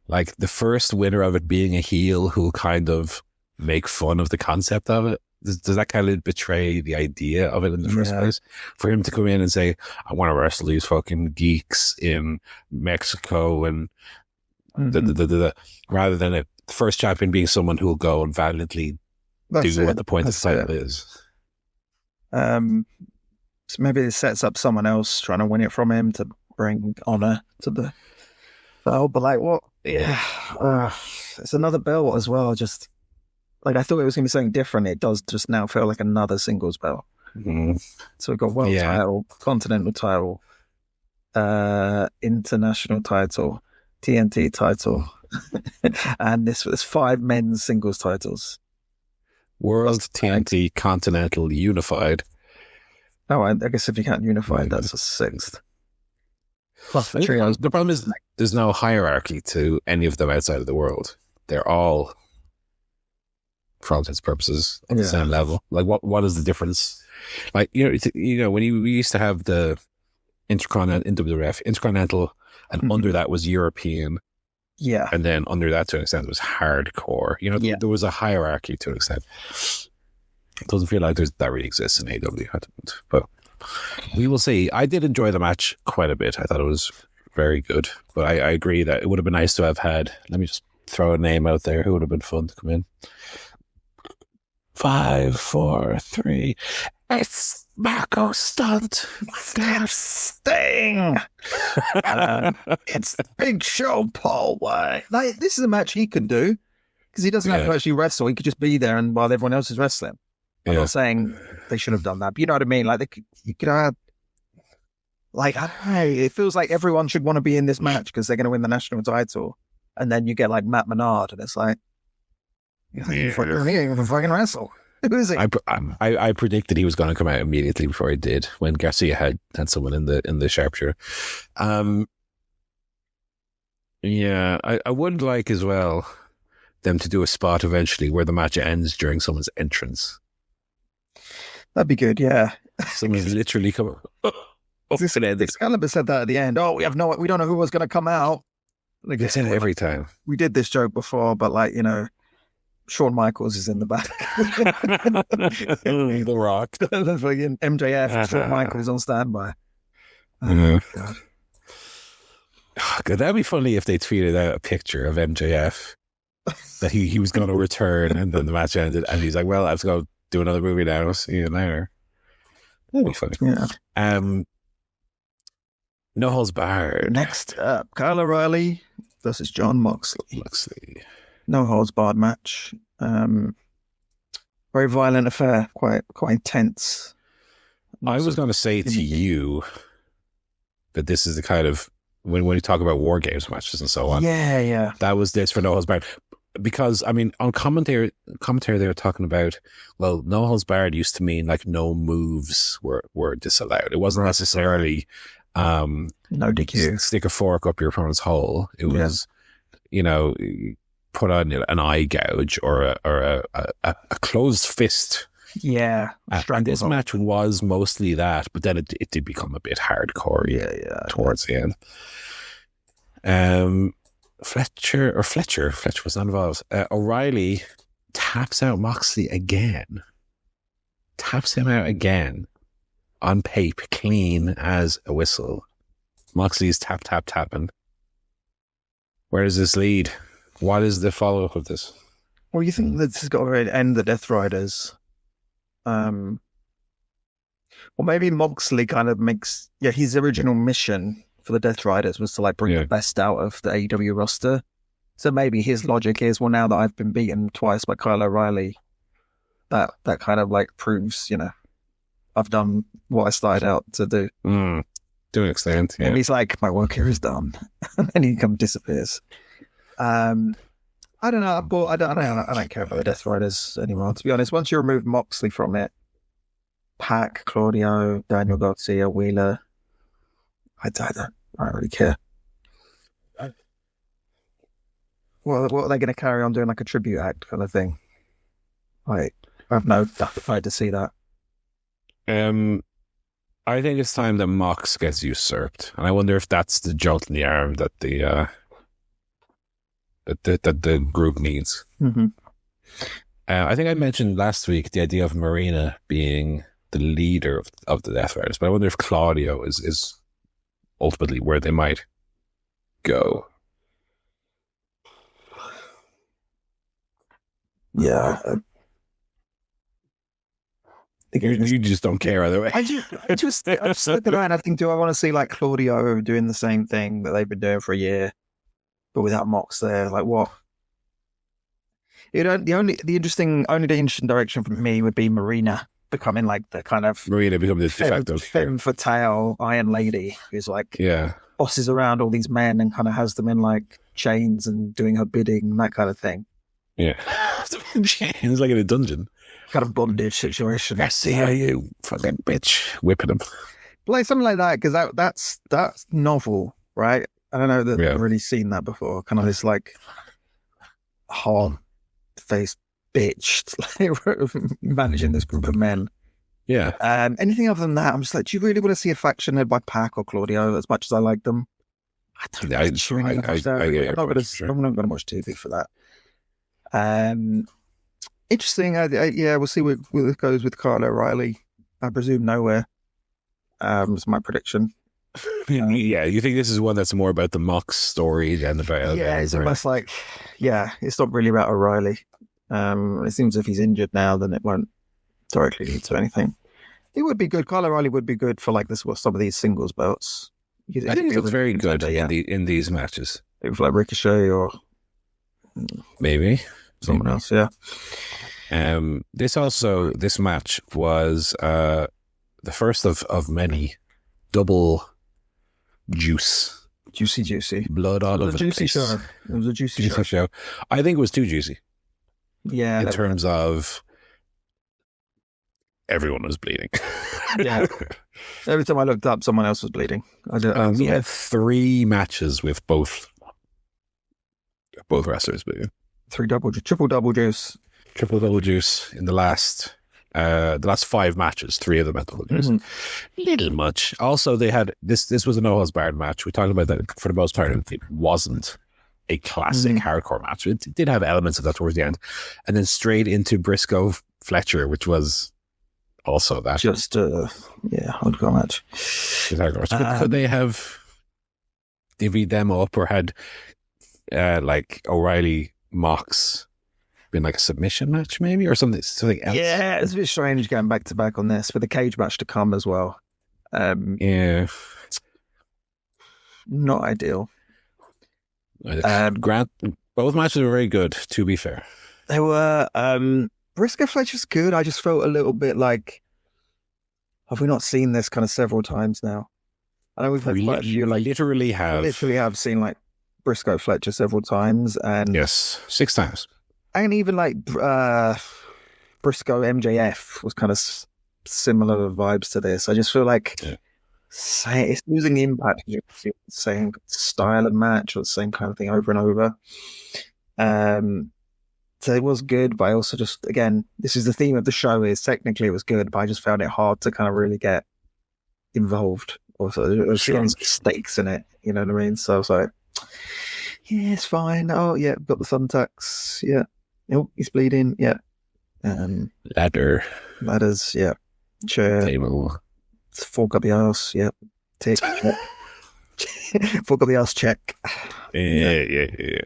like the first winner of it being a heel who'll kind of make fun of the concept of it? Does that kind of betray the idea of it in the first place? For him to come in and say, I want to wrestle these fucking geeks in Mexico and rather than the first champion being someone who will go and valiantly do what the point of the title is. So maybe it sets up someone else trying to win it from him to bring honor to the belt. But like, what? Yeah. It's another belt as well. Just... I thought it was going to be something different. It does just now feel like another singles belt. Mm-hmm. So we've got world title, continental title, international title, TNT title, and there's 5 men's singles titles. World, TNT, continental, unified. Oh, I guess if you count unified, that's a 6th. Plus the trios. The problem is there's no hierarchy to any of them outside of the world. They're all for all intents and purposes on the same level. Like, what is the difference? Like, when we used to have the Intercontinental, and under that was European. Yeah. And then under that, to an extent, was hardcore. There was a hierarchy to an extent. It doesn't feel like that really exists in AEW at the moment. But we will see. I did enjoy the match quite a bit. I thought it was very good. But I agree that it would have been nice to have had, let me just throw a name out there. Who would have been fun to come in? 5, 4, 3. It's Marco Stunt. Sting. It's the Big Show, Paul White. Like, this is a match he could do because he doesn't have to actually wrestle. He could just be there and while everyone else is wrestling. I'm not saying they should have done that, but you know what I mean? Like, you could have, like, I don't know. It feels like everyone should want to be in this match because they're going to win the national title. And then you get like Matt Menard, and it's like, he ain't even fucking wrestle. Who is he? I predicted he was going to come out immediately before he did when Garcia had someone in the sharpshooter. I would like as well them to do a spot eventually where the match ends during someone's entrance. That'd be good, yeah. Someone's literally coming. Excalibur said that at the end. Oh, we don't know who was going to come out. Like, they say it every time. We did this joke before, but like, Shawn Michaels is in the back. The Rock. MJF, Shawn Michaels on standby. God. Oh, God, that'd be funny if they tweeted out a picture of MJF that he was going to return and then the match ended and he's like, well, I have to go do another movie now. See you later. That'd be funny. Yeah. No Holds Barred. Next up, Kyle O'Reilly versus Jon Moxley. No Holds Barred match. Very violent affair. Quite intense. I was going to say to you that this is the kind of when you talk about war games matches and so on. Yeah. That was this for No Holds Barred. Because, I mean, on commentary they were talking about, well, No Holds Barred used to mean like no moves were disallowed. It wasn't necessarily no DQ. Stick a fork up your opponent's hole. It was, put on an eye gouge or a closed fist. Yeah. And this match was mostly that, but then it did become a bit hardcore towards the end. Fletcher was not involved. O'Reilly taps out Moxley again. Taps him out again on pape, clean as a whistle. Moxley's tapping. Where does this lead? What is the follow-up of this? Well, you think that this has got to end the Death Riders? Or maybe Moxley kind of makes... Yeah, his original mission for the Death Riders was to like bring the best out of the AEW roster. So maybe his logic is, well, now that I've been beaten twice by Kyle O'Reilly, that kind of like proves, I've done what I started out to do. To an extent, yeah. And he's like, my work here is done. And then he disappears. I don't know, but I don't care about the Death Riders anymore, to be honest. Once you remove Moxley from it, Pac, Claudio, Daniel Garcia, Wheeler, I don't really care. What are they going to carry on doing, like a tribute act kind of thing? Like, I have no appetite to see that. I think it's time that Mox gets usurped, and I wonder if that's the jolt in the arm that the group needs. Mm-hmm. I think I mentioned last week the idea of Marina being the leader of the Death Riders, but I wonder if Claudio is ultimately where they might go. Yeah. You just don't care either way. I just look around and I think, do I want to see like Claudio doing the same thing that they've been doing for a year, but without Mox there? Like what? The interesting direction for me would be Marina becoming like the kind of Marina becoming the de facto femme fatale Iron Lady who's like bosses around all these men and kind of has them in like chains and doing her bidding, that kind of thing. Yeah, it's like in a dungeon. Kind of bondage situation. I see how you fucking bitch whipping them. Like something like that, because that's novel, right? I don't know that I've really seen that before. Kind of this like hard-faced bitched managing this group of men. Yeah. Anything other than that, I'm just like, do you really want to see a faction led by Pac or Claudio as much as I like them? I don't know. I'm not going to watch TV for that. Interesting. We'll see where it goes with Kyle O'Reilly. I presume nowhere. Is my prediction. Yeah, you think this is one that's more about the Mox story than about... Yeah, it's almost like, it's not really about O'Reilly. It seems if he's injured now, then it won't directly lead to anything. It would be good. Kyle O'Reilly would be good for like some of these singles belts. I think he looks very good in these matches. Maybe for like Ricochet or maybe someone else. Yeah. This match was the first of many double juicy blood all over the place. Show. It was a juicy show. I think it was too juicy. Yeah. In terms of everyone was bleeding. Yeah. Every time I looked up, someone else was bleeding. We had 3 matches with both wrestlers bleeding. Triple double juice. Triple double juice in the last 5 matches. 3 of them at double juice. Little much. Also, they had this was a no holds barred match. We talked about that for the most part. It wasn't a classic hardcore match. It did have elements of that towards the end, and then straight into Briscoe Fletcher, which was also that. Just hardcore match. Could they have divvied them up or had like O'Reilly Mox been like a submission match maybe or something else? Yeah, it's a bit strange going back to back on this with a cage match to come as well. Yeah. Not ideal. Grant, both matches were very good, to be fair. They were. Briscoe Fletcher's good. I just felt a little bit like, have we not seen this kind of several times now? I know we've had quite a few. Like, literally have seen like Briscoe Fletcher several times, and yes, 6 times. And even like Briscoe MJF was kind of similar vibes to this. I just feel like it's losing the impact. The same style of match or the same kind of thing over and over. So it was good, but I also just, again, this is the theme of the show, is technically it was good, but I just found it hard to kind of really get involved. Also, there was stakes in it, you know what I mean? So I was like, yeah, it's fine. Oh, yeah, got the thumbtacks. Yeah. Oh, he's bleeding. Yeah. Ladders. Yeah. Chair. Table. Fork up the arse. Yeah. Tick. Fork up the arse. Check. Yeah.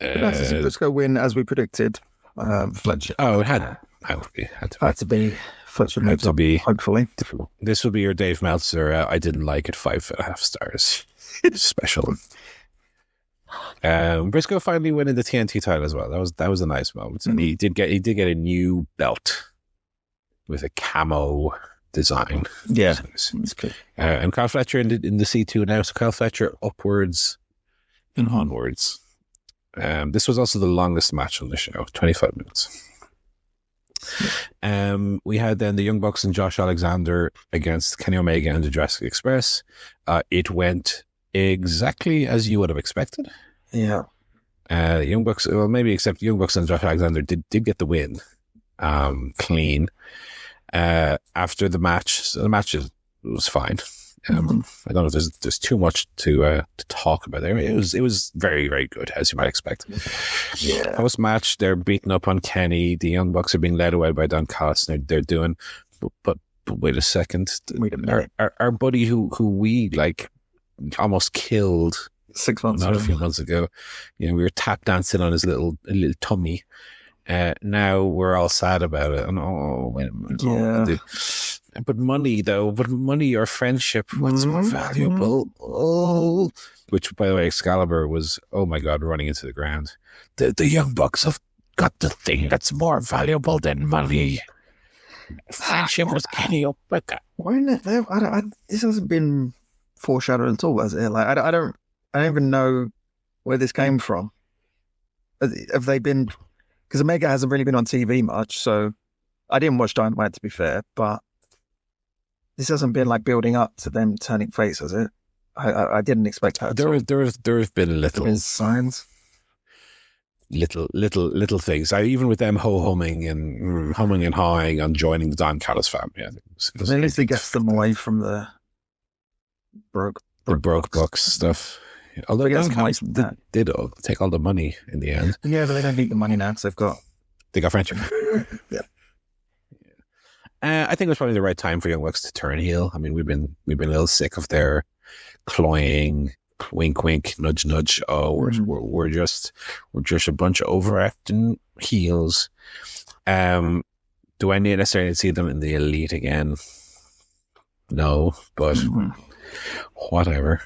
Nice to Briscoe win as we predicted. Fletcher. Oh, it had to be. Fletcher moves up, hopefully. This will be your Dave Meltzer. I didn't like it 5.5 stars. Special. Briscoe finally winning the TNT title as well. That was a nice moment, and he did get a new belt with a camo design. Yeah, that's good. And Kyle Fletcher in the C2 now. So Kyle Fletcher upwards and onwards. This was also the longest match on the show, 25 minutes. We had then the Young Bucks and Josh Alexander against Kenny Omega and the Jurassic Express. It went exactly as you would have expected. Yeah. Young Bucks, well, maybe except Young Bucks and Josh Alexander did get the win clean. After the match, so the match was fine. I don't know if there's too much to talk about there. It was very, very good, as you might expect. Yeah. Post match, they're beating up on Kenny. The Young Bucks are being led away by Don Callis. They're doing, but wait a second. Wait a minute. Our buddy who we like almost killed 6 months a few months ago. You know, we were tap dancing on his little tummy. Now we're all sad about it. And wait a minute. Yeah. But money or friendship, what's more valuable? Oh, which, by the way, Excalibur was, oh my God, running into the ground. The Young Bucks have got the thing that's more valuable than money. Friendship was Kenny Omega. Why not? This hasn't been foreshadowed at all, has it? Like, I don't even know where this came from. Have they been? Because Omega hasn't really been on TV much, so I didn't watch Dynamite, to be fair, but this hasn't been like building up to them turning face, has it? I didn't expect that. There have been little signs. little things. Even with them humming and hawing on joining the Don Callis family. At least it gets them away from the broke bucks stuff. Although Don Callis did take all the money in the end. Yeah, but they don't need the money now because they got friendship. Yeah. I think it was probably the right time for Young Bucks to turn heel. I mean, we've been a little sick of their cloying, wink, wink, nudge, nudge. Oh, we're just a bunch of overacting heels. Do I necessarily see them in the Elite again? No, but whatever.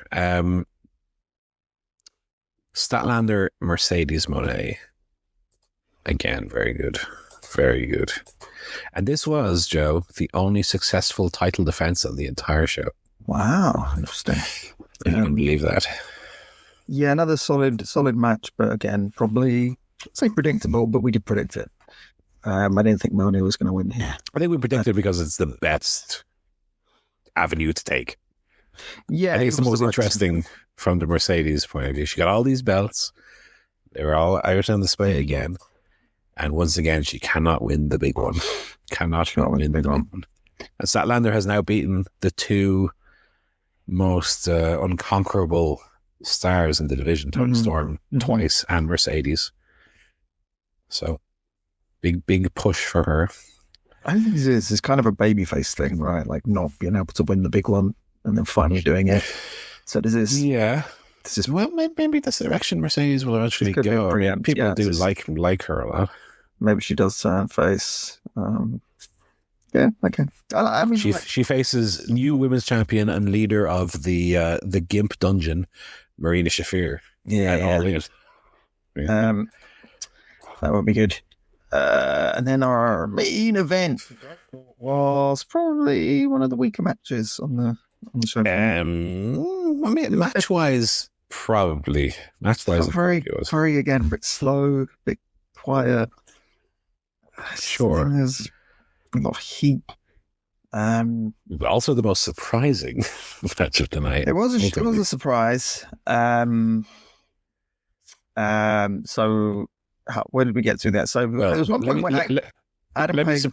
Statlander, Mercedes Moné. Again, very good. Very good. And this was, Joe, the only successful title defense of the entire show. Wow, interesting. You can believe that. Yeah, another solid match, but again, probably, I'd say predictable, but we did predict it. I didn't think Moné was going to win here. I think we predicted because it's the best avenue to take. Yeah, I think it's the most interesting from the Mercedes point of view. She got all these belts. They were all out on display again. And once again, she cannot win the big one. Cannot win the big one. And Statlander has now beaten the two most unconquerable stars in the division, Toni Storm twice and Mercedes. So, big push for her. I think this is kind of a babyface thing, right? Like not being able to win the big one and then finally doing it. So does this... Yeah. Well, maybe that's the direction Mercedes will eventually go. People do like her a lot. Maybe she does face. Yeah, okay. I mean, she faces new women's champion and leader of the Gimp Dungeon, Marina Shafir. Yeah. That would be good. And then our main event was probably one of the weaker matches on the show. I mean, match-wise, probably. Match-wise, very again, a bit slow, a bit quiet. Sure. There's a lot of heat. Also the most surprising match of the night. It was a surprise. So where did we get to that? So there was one point when Adam Page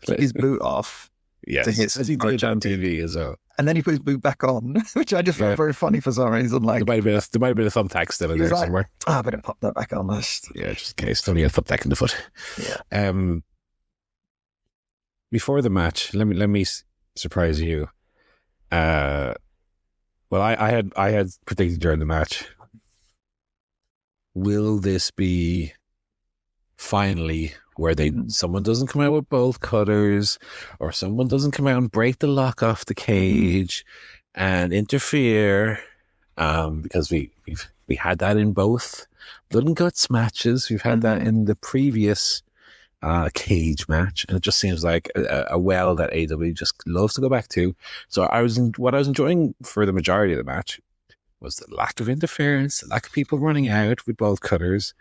took his boot off. Yes, to hit as he did on TV as well. And then he put his boot back on, which I just found very funny for some reason. Like there might have been a thumbtack still in there somewhere. I better pop that back on. Yeah, just in case. Don't need a thumbtack in the foot. Yeah. Before the match, let me surprise you. Well, I had predicted during the match. Will this be finally where someone doesn't come out with bolt cutters, or someone doesn't come out and break the lock off the cage and interfere? Because we had that in both Blood and Guts matches. We've had that in the previous cage match, and it just seems like a well that AEW just loves to go back to. So what I was enjoying for the majority of the match was the lack of interference, the lack of people running out with bolt cutters.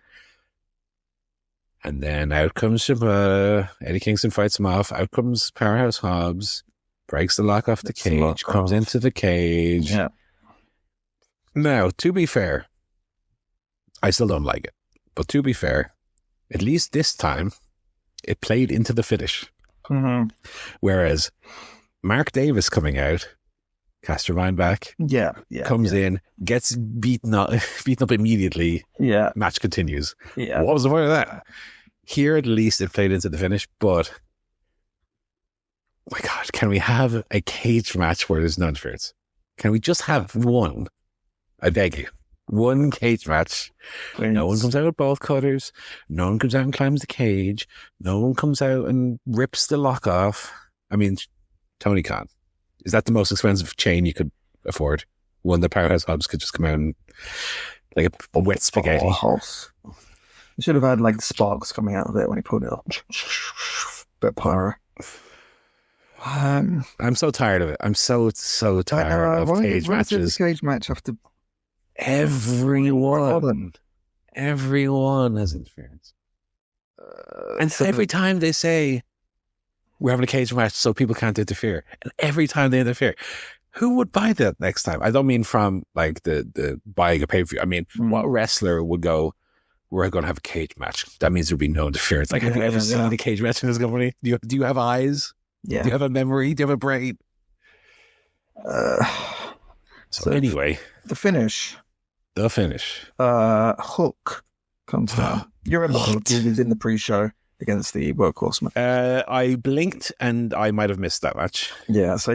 And then out comes Eddie Kingston, fights him off. Out comes Powerhouse Hobbs, breaks the lock off the cage, comes into the cage. Yeah. Now, to be fair, I still don't like it. But to be fair, at least this time, it played into the finish. Mm-hmm. Whereas Mark Davis coming out, Castervine back, comes in, gets beaten up immediately. Yeah. Match continues. Yeah. What was the point of that? Here, at least, it played into the finish, but oh my God, can we have a cage match where there's no interference? Can we just have one? I beg you. One cage match. No one comes out with bolt cutters. No one comes out and climbs the cage. No one comes out and rips the lock off. I mean, Tony Khan. Is that the most expensive chain you could afford? One that Powerhouse Hobbs could just come out and like a wet spaghetti. You should have had like sparks coming out of it when he pulled it up. Bit pyro. I'm so tired of it. I'm so tired of cage matches. Cage match after everyone has interference, and every time they say we're having a cage match so people can't interfere, and every time they interfere, who would buy that next time? I don't mean from like the buying a pay-per-view. I mean, what wrestler would go, we're going to have a cage match. That means there'll be no interference. Like, have you ever seen a cage match in this company? Do you have eyes? Yeah. Do you have a memory? Do you have a brain? So anyway, the finish. Hook comes down. You remember Hook? He was in the pre-show against the Workhorseman. I blinked and I might have missed that match. Yeah, so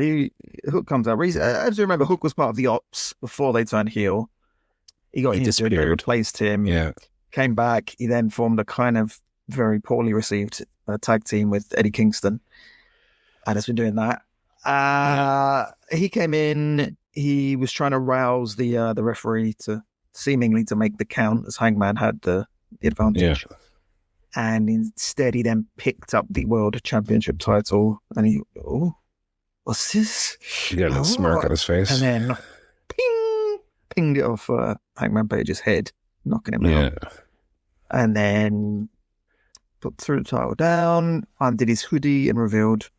Hook comes out. I do remember Hook was part of the Ops before they turned heel. He disappeared. They replaced him. Yeah. Came back. He then formed a kind of very poorly received tag team with Eddie Kingston. And has been doing that. He came in. He was trying to rouse the referee to seemingly to make the count, as Hangman had the advantage. Yeah. And instead, he then picked up the World Championship title. And what's this? He got a little smirk on his face. And then, pinged it off Hangman Page's head, knocking him out. And then threw the title down, undid his hoodie, and revealed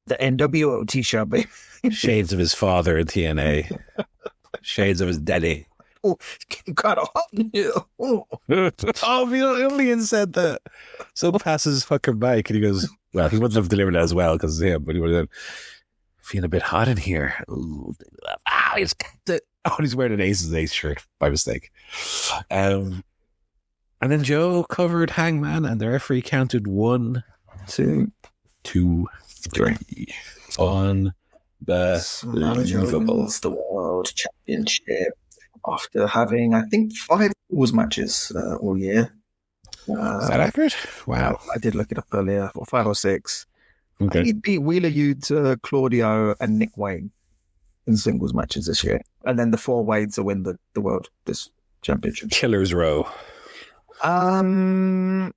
the NWO t-shirt, baby. Shades of his father in TNA. Shades of his daddy. Oh, it's getting kind of hot in here. Oh, Julian said that. So passes fucking bike, and he goes, well, he wouldn't have delivered that as well because of him, but he would have feeling a bit hot in here. Ooh, he's wearing an Ace shirt by mistake. And then Joe covered Hangman, and the referee counted 1, 2, 3. Unbelievable. The World Championship after having, I think, 5 Wars matches all year. Is that accurate? Wow. I did look it up earlier, 5 or 6. Okay. He beat Wheeler Yuta, Claudio, and Nick Wayne in singles matches this year. And then the 4 way to win the world this championship. Killer's Row. There's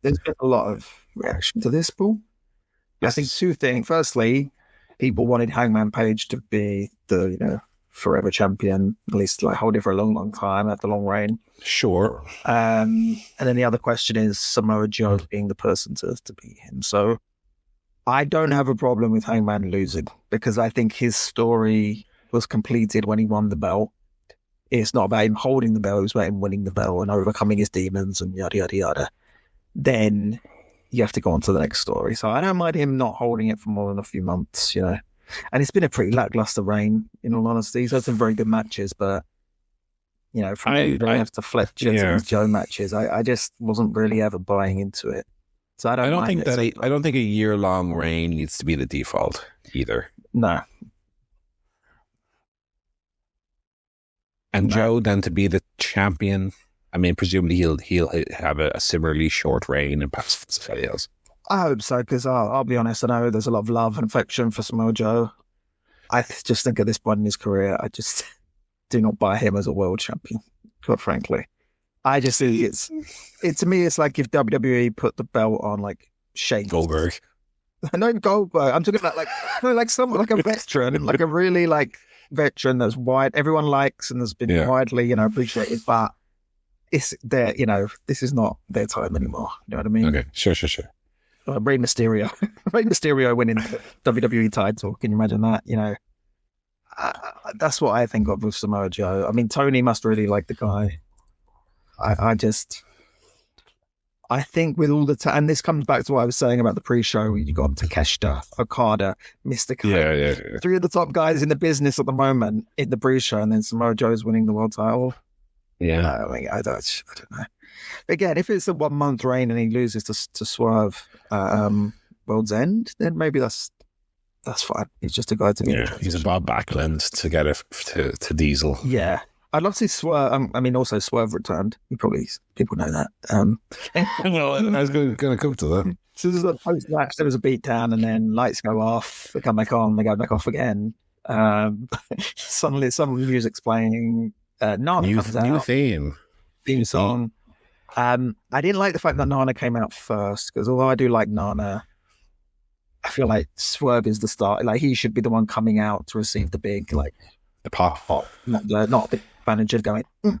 been a lot of reaction to this, Paul. Yes. I think 2 things. Firstly, people wanted Hangman Page to be the, forever champion, at least like hold it for a long, long time at the long reign. Sure. And then the other question is Samoa Joe being the person to beat him. So I don't have a problem with Hangman losing because I think his story was completed when he won the belt. It's not about him holding the belt, it's about him winning the belt and overcoming his demons and yada, yada, yada. Then you have to go on to the next story. So I don't mind him not holding it for more than a few months, And it's been a pretty lackluster reign, in all honesty. He's had some very good matches, but, from after Fletcher to Joe matches, I just wasn't really ever buying into it. So I don't think a year-long reign needs to be the default either. No. And Joe then to be the champion, I mean, presumably he'll have a similarly short reign and pass somebody else. I hope so, because I'll be honest, I know there's a lot of love and affection for Samoa Joe. I just think at this point in his career, I just do not buy him as a world champion, quite frankly. I just think to me, it's like if WWE put the belt on like Shane Goldberg. No, Goldberg. I'm talking about like someone like a veteran, like a really like veteran that's everyone likes and has been widely, appreciated, but it's their, this is not their time anymore. You know what I mean? Okay, sure. Rey Mysterio. Rey Mysterio winning the WWE title. Can you imagine that? That's what I think of with Samoa Joe. I mean, Tony must really like the guy. I think with all the and this comes back to what I was saying about the pre-show. You got Takeshita, Okada, Mr. Kane. Yeah. 3 of the top guys in the business at the moment in the pre-show, and then Samoa Joe's winning the world title. Yeah. I don't know. Again, if it's a 1 month reign and he loses to Swerve World's End, then maybe that's fine. He's just a guy to get. Yeah, he's a Bob Backlund to get it to Diesel. Yeah. I'd love to see Swerve. Also Swerve returned. People know that. Well, I was going to come to that. So there's a post-match, there was a beatdown, and then lights go off, they come back on, they go back off again. Suddenly some music's playing. Nana comes out. New theme song. I didn't like the fact that Nana came out first, because although I do like Nana, I feel like Swerve is the start. Like, he should be the one coming out to receive the big, like, the pop. Not the manager going, we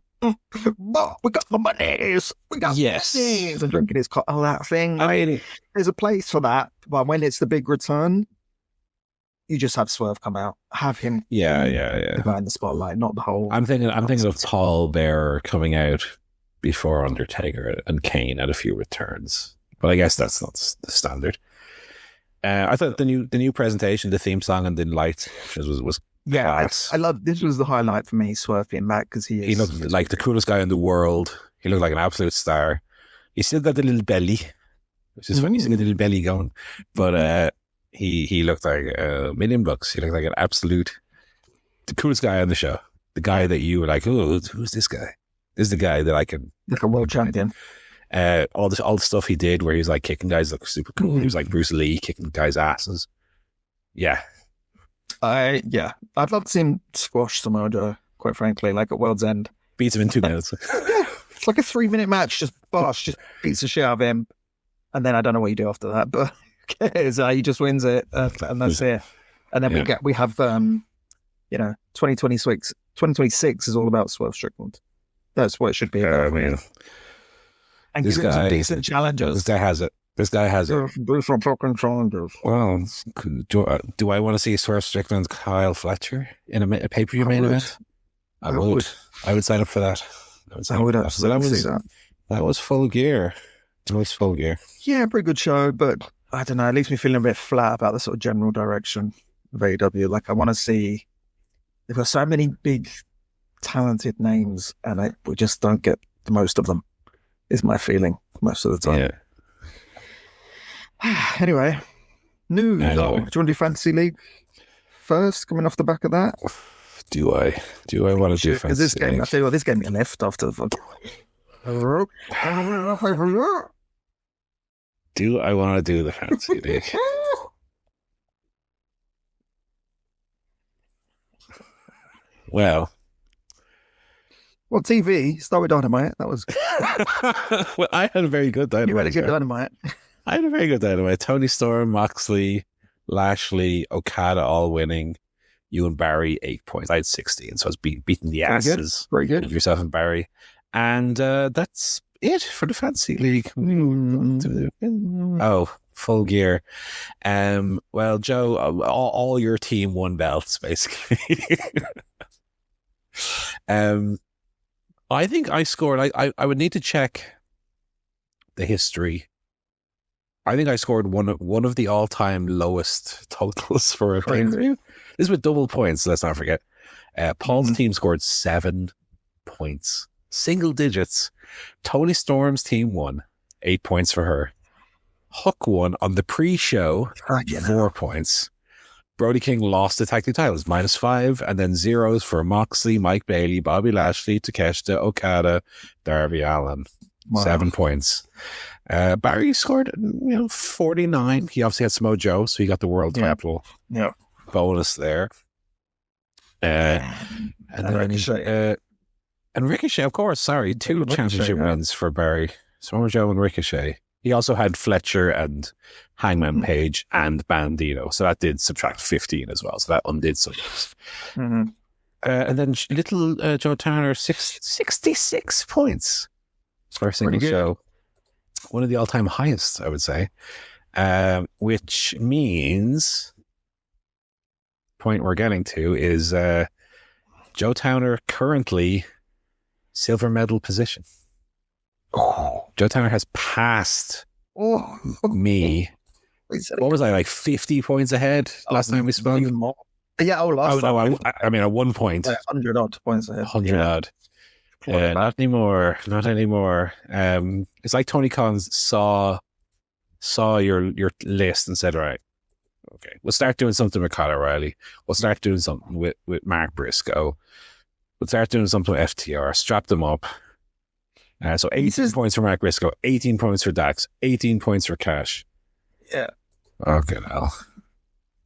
got the monies. We got monies. And drinking his that thing. I mean, there's a place for that. But when it's the big return, you just have Swerve come out, have him, the guy in the spotlight, not the whole. I'm thinking of Paul Bearer coming out before Undertaker and Kane had a few returns, but I guess that's not the standard. I thought the new presentation, the theme song and the lights was class. I love this. Was the highlight for me, Swerve being back, because he looked like the coolest guy in the world. He looked like an absolute star. He still got the little belly, which is funny. He's got the little belly going, but he looked like $1 million. He looked like the coolest guy on the show. The guy that you were like, oh, who's this guy? This is the guy that I can, like a world champion. All the stuff he did where he was like kicking guys, looked super cool. He was like Bruce Lee kicking guys' asses. Yeah. I'd love to see him squash Samoa Joe, quite frankly, like at World's End. Beats him in 2 minutes. Yeah. It's like a 3-minute match, just beats the shit out of him. And then I don't know what you do after that, but who cares? He just wins it, and that's it. And then we have 2026 is all about Swerve Strickland. That's what it should be about. I mean, and give him some decent challengers. This guy has it. Decent fucking challengers. Well, do I want to see Swerve Strickland Kyle Fletcher in a pay-per-view main event? I would. I would sign up for that. I would absolutely see that. That was Full Gear. Yeah, pretty good show, but I don't know. It leaves me feeling a bit flat about the sort of general direction of AEW. Like, I want to see. They've got so many big, talented names, and we just don't get the most of them. Is my feeling most of the time. Yeah. Anyway, news. Do you want to do Fantasy League first, coming off the back of that? Do I want to do Fantasy this game, League? I tell you what, this gave me a lift after the fucking... Do I want to do the Fantasy League? Well, TV, start with Dynamite. That was... Well, I had a very good Dynamite. You had a good Dynamite. I had a very good Dynamite. Tony Storm, Moxley, Lashley, Okada all winning. You and Barry 8 points. I had 16, so I was beating the asses. Very good. Of yourself and Barry. And that's it for the Fantasy League. Oh, Full Gear. Well, Joe, all your team won belts, basically. I think I scored. I would need to check the history. I think I scored one of the all-time lowest totals for a pay-per-view. This is with double points, let's not forget. Paul's team scored 7 points. Single digits. Tony Storm's team won. 8 points for her. Hook won on the pre-show. 4 points. Brody King lost the tag team titles, -5, and then zeros for Moxley, Mike Bailey, Bobby Lashley, Takeshita, Okada, Darby Allin. Wow. 7 points. Barry scored 49. He obviously had Samoa Joe, so he got the world title bonus there. And Ricochet. And Ricochet, of course, sorry. 2 championship wins for Barry. Samoa Joe and Ricochet. He also had Fletcher and Hangman Page and Bandito. So that did subtract 15 as well. So that undid some of this. And then little Joe Tanner, 66 points for a single show. One of the all-time highest, I would say. Which means, point we're getting to is Joe Towner currently silver medal position. Joe Towner has passed me. What was I, like 50 points ahead last time we spoke? Even more. Yeah, last time. I mean, at 1 point. 100 odd points ahead. 100 odd. Not anymore. It's like Tony Khan saw your list and said, right, okay, we'll start doing something with Kyle O'Reilly. We'll start doing something with Mark Briscoe. We'll start doing something with FTR. Strap them up. So 18 points for Mark Briscoe, 18 points for Dax, 18 points for Cash. Yeah. Okay, now.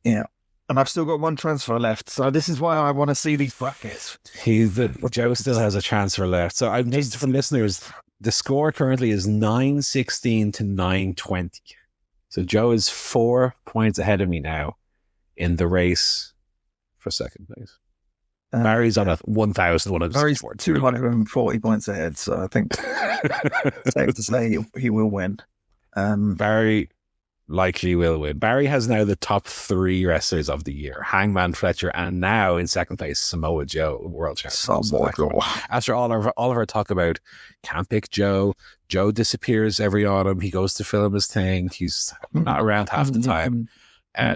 Yeah. And I've still got 1 transfer left, so this is why I want to see these brackets. Joe still has a transfer left. So I'm just for listeners, the score currently is 9-16 to 9-20. So Joe is 4 points ahead of me now in the race for second place. Barry's on 1,100. Barry's 240 points ahead, so I think it's safe to say he will win. Barry likely will win. Barry has now the top 3 wrestlers of the year: Hangman, Fletcher, and now in second place, Samoa Joe, world champion. After all of our talk about can't pick Joe. Joe disappears every autumn. He goes to film his thing. He's not around half the time.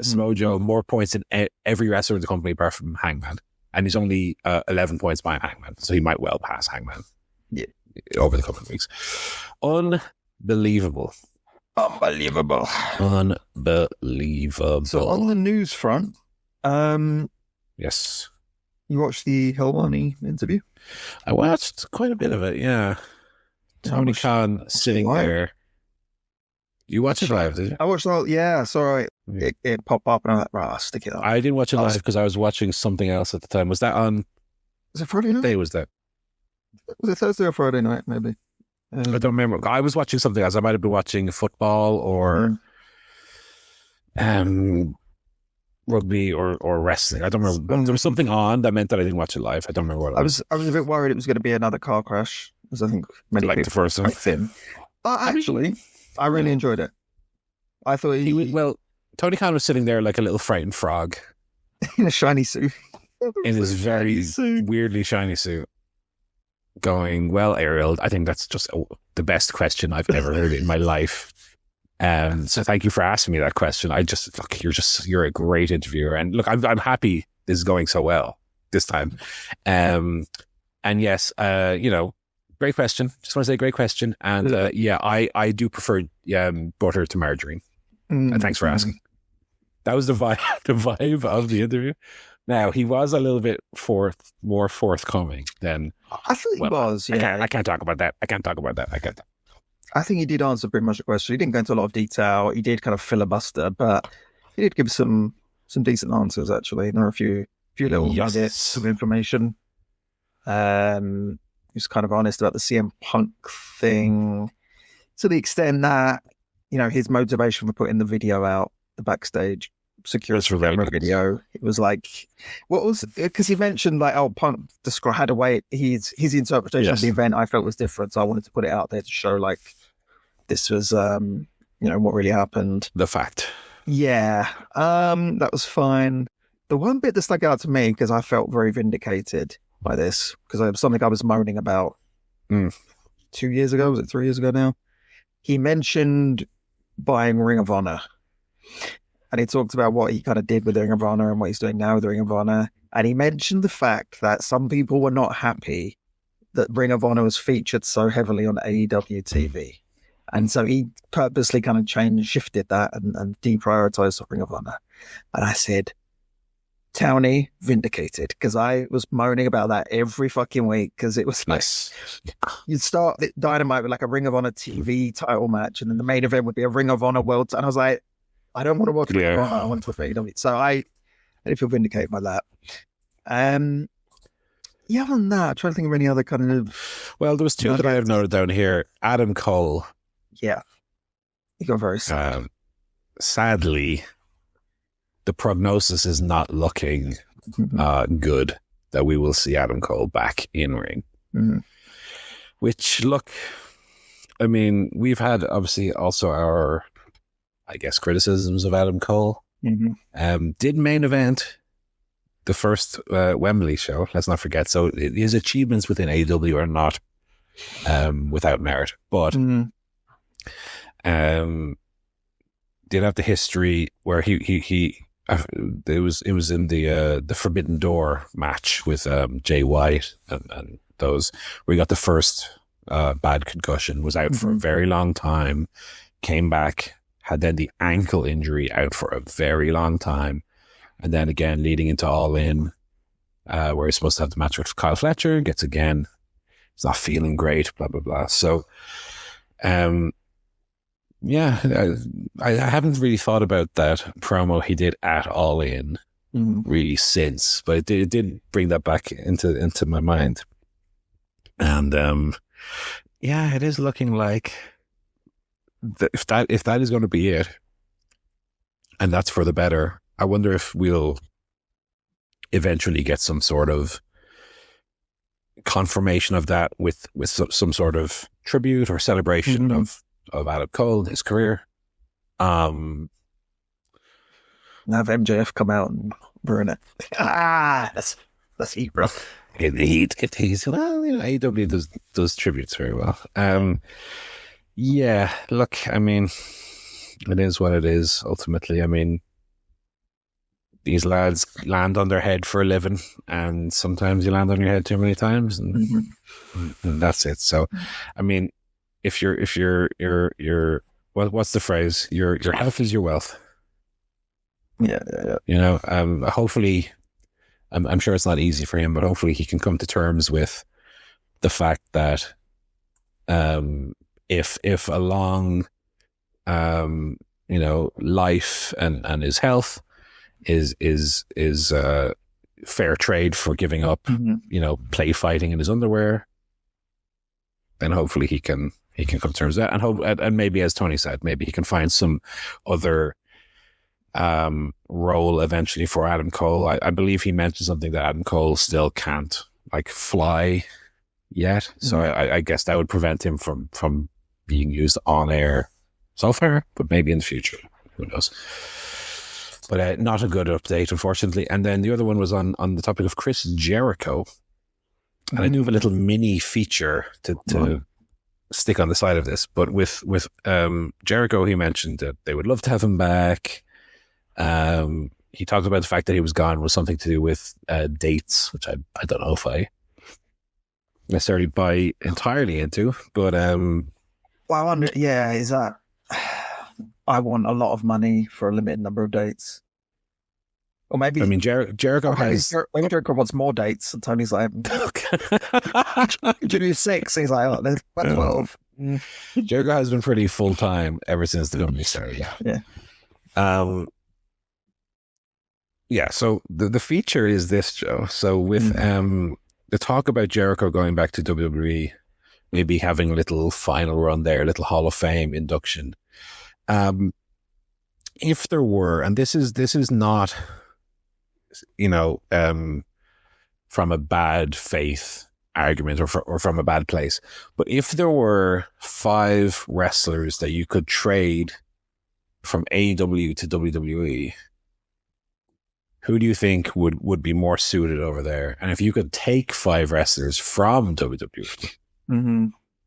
Samoa Joe, more points than every wrestler in the company apart from Hangman. And he's only 11 points behind Hangman. So he might well pass Hangman over the coming weeks. Unbelievable. Unbelievable. So on the news front, yes, you watched the Helwani interview? I watched quite a bit of it, yeah. Tony Khan sitting there. You watched it live, did you? I watched it, yeah, sorry. It popped up and I'm like, right, I'll stick it up. I didn't watch it live because I was watching something else at the time. Was that on? Was it Friday night? Day was that? Was it Thursday or Friday night, maybe? I don't remember. I was watching something else. I might have been watching football or rugby or wrestling. I don't remember. There was something on that meant that I didn't watch it live. I don't remember what it was. I was a bit worried it was going to be another car crash, because I think many like people the first one. Him. But actually, I really enjoyed it. I thought he was, well, Tony Khan was sitting there like a little frightened frog in a shiny suit, in his very weirdly shiny suit. Going, well, Ariel, I think that's just the best question I've ever heard in my life. So thank you for asking me that question. You're a great interviewer, and look, I'm happy this is going so well this time. And yes, great question. Just want to say great question. And I do prefer butter to margarine. And thanks for asking. That was the vibe of the interview. Now, he was a little bit more forthcoming than... I think he was, yeah. I can't talk about that. I think he did answer pretty much the question. He didn't go into a lot of detail. He did kind of filibuster, but he did give some decent answers, actually. There are a few little nuggets of information. He was kind of honest about the CM Punk thing, to the extent that, his motivation for putting the video out, the backstage security video. It was like, because he mentioned like, Punk had a way, his interpretation of the event I felt was different, so I wanted to put it out there to show like this was what really happened, the fact. That was fine. The one bit that stuck out to me, because I felt very vindicated by this, because it was something I was moaning about 2 years ago, was it 3 years ago now? He mentioned buying Ring of Honor. And he talked about what he kind of did with Ring of Honor and what he's doing now with Ring of Honor. And he mentioned the fact that some people were not happy that Ring of Honor was featured so heavily on AEW TV. And so he purposely kind of shifted that and deprioritized Ring of Honor. And I said, Townie, vindicated, because I was moaning about that every fucking week, because it was like, you'd start Dynamite with like a Ring of Honor TV title match, and then the main event would be a Ring of Honor World. And I was like, I don't want to watch it. I want to watch it. So I didn't feel vindicated by that. Other than that, I'm trying to think of any other kind of... Well, there was two that I have noted down here. Adam Cole. Yeah. He got very sad. Sadly, the prognosis is not looking good that we will see Adam Cole back in ring. Mm-hmm. Which, look, I mean, we've had obviously also our... I guess criticisms of Adam Cole. Mm-hmm. Did main event the first Wembley show, let's not forget. So his achievements within AEW are not without merit, but did have the history where it was in the Forbidden Door match with Jay White and those, where he got the first bad concussion, was out for a very long time, came back, had then the ankle injury out for a very long time. And then again, leading into All In, where he's supposed to have the match with Kyle Fletcher, gets again, he's not feeling great, blah, blah, blah. So, I haven't really thought about that promo he did at All In really since, but it did bring that back into my mind. And, it is looking like, if that is going to be it, and that's for the better, I wonder if we'll eventually get some sort of confirmation of that with some sort of tribute or celebration of Adam Cole and his career. Now have MJF come out and ruin it. That's heat, bro. Get heat. Well, AEW does tributes very well. Yeah, look, I mean, it is what it is, ultimately. I mean, these lads land on their head for a living, and sometimes you land on your head too many times, and that's it. So, I mean, if you're what's the phrase? Your health is your wealth. Yeah. Hopefully, I'm sure it's not easy for him, but hopefully he can come to terms with the fact that if a long life and his health is fair trade for giving up play fighting in his underwear, then hopefully he can come to terms with that, and maybe, as Tony said, maybe he can find some other role eventually for Adam Cole. I believe he mentioned something that Adam Cole still can't fly yet, so I guess that would prevent him from being used on air so far, but maybe in the future, who knows. But not a good update, unfortunately. And then the other one was on the topic of Chris Jericho, and I do have a little mini feature to stick on the side of this, but with Jericho, he mentioned that they would love to have him back. He talked about the fact that he was gone was something to do with dates, which I don't know if I necessarily buy entirely into, but well, I wonder, is that I want a lot of money for a limited number of dates, or maybe Jericho has. Maybe Jericho wants more dates, and Tony's like, "Could you do 6?" He's like, "Oh, there's 12." Jericho has been pretty full time ever since the company started. Yeah. So the feature is this, Joe. So with the talk about Jericho going back to WWE, maybe having a little final run there, a little Hall of Fame induction. If there were, and this is not, from a bad faith argument or from a bad place, but if there were 5 wrestlers that you could trade from AEW to WWE, who do you think would be more suited over there? And if you could take 5 wrestlers from WWE,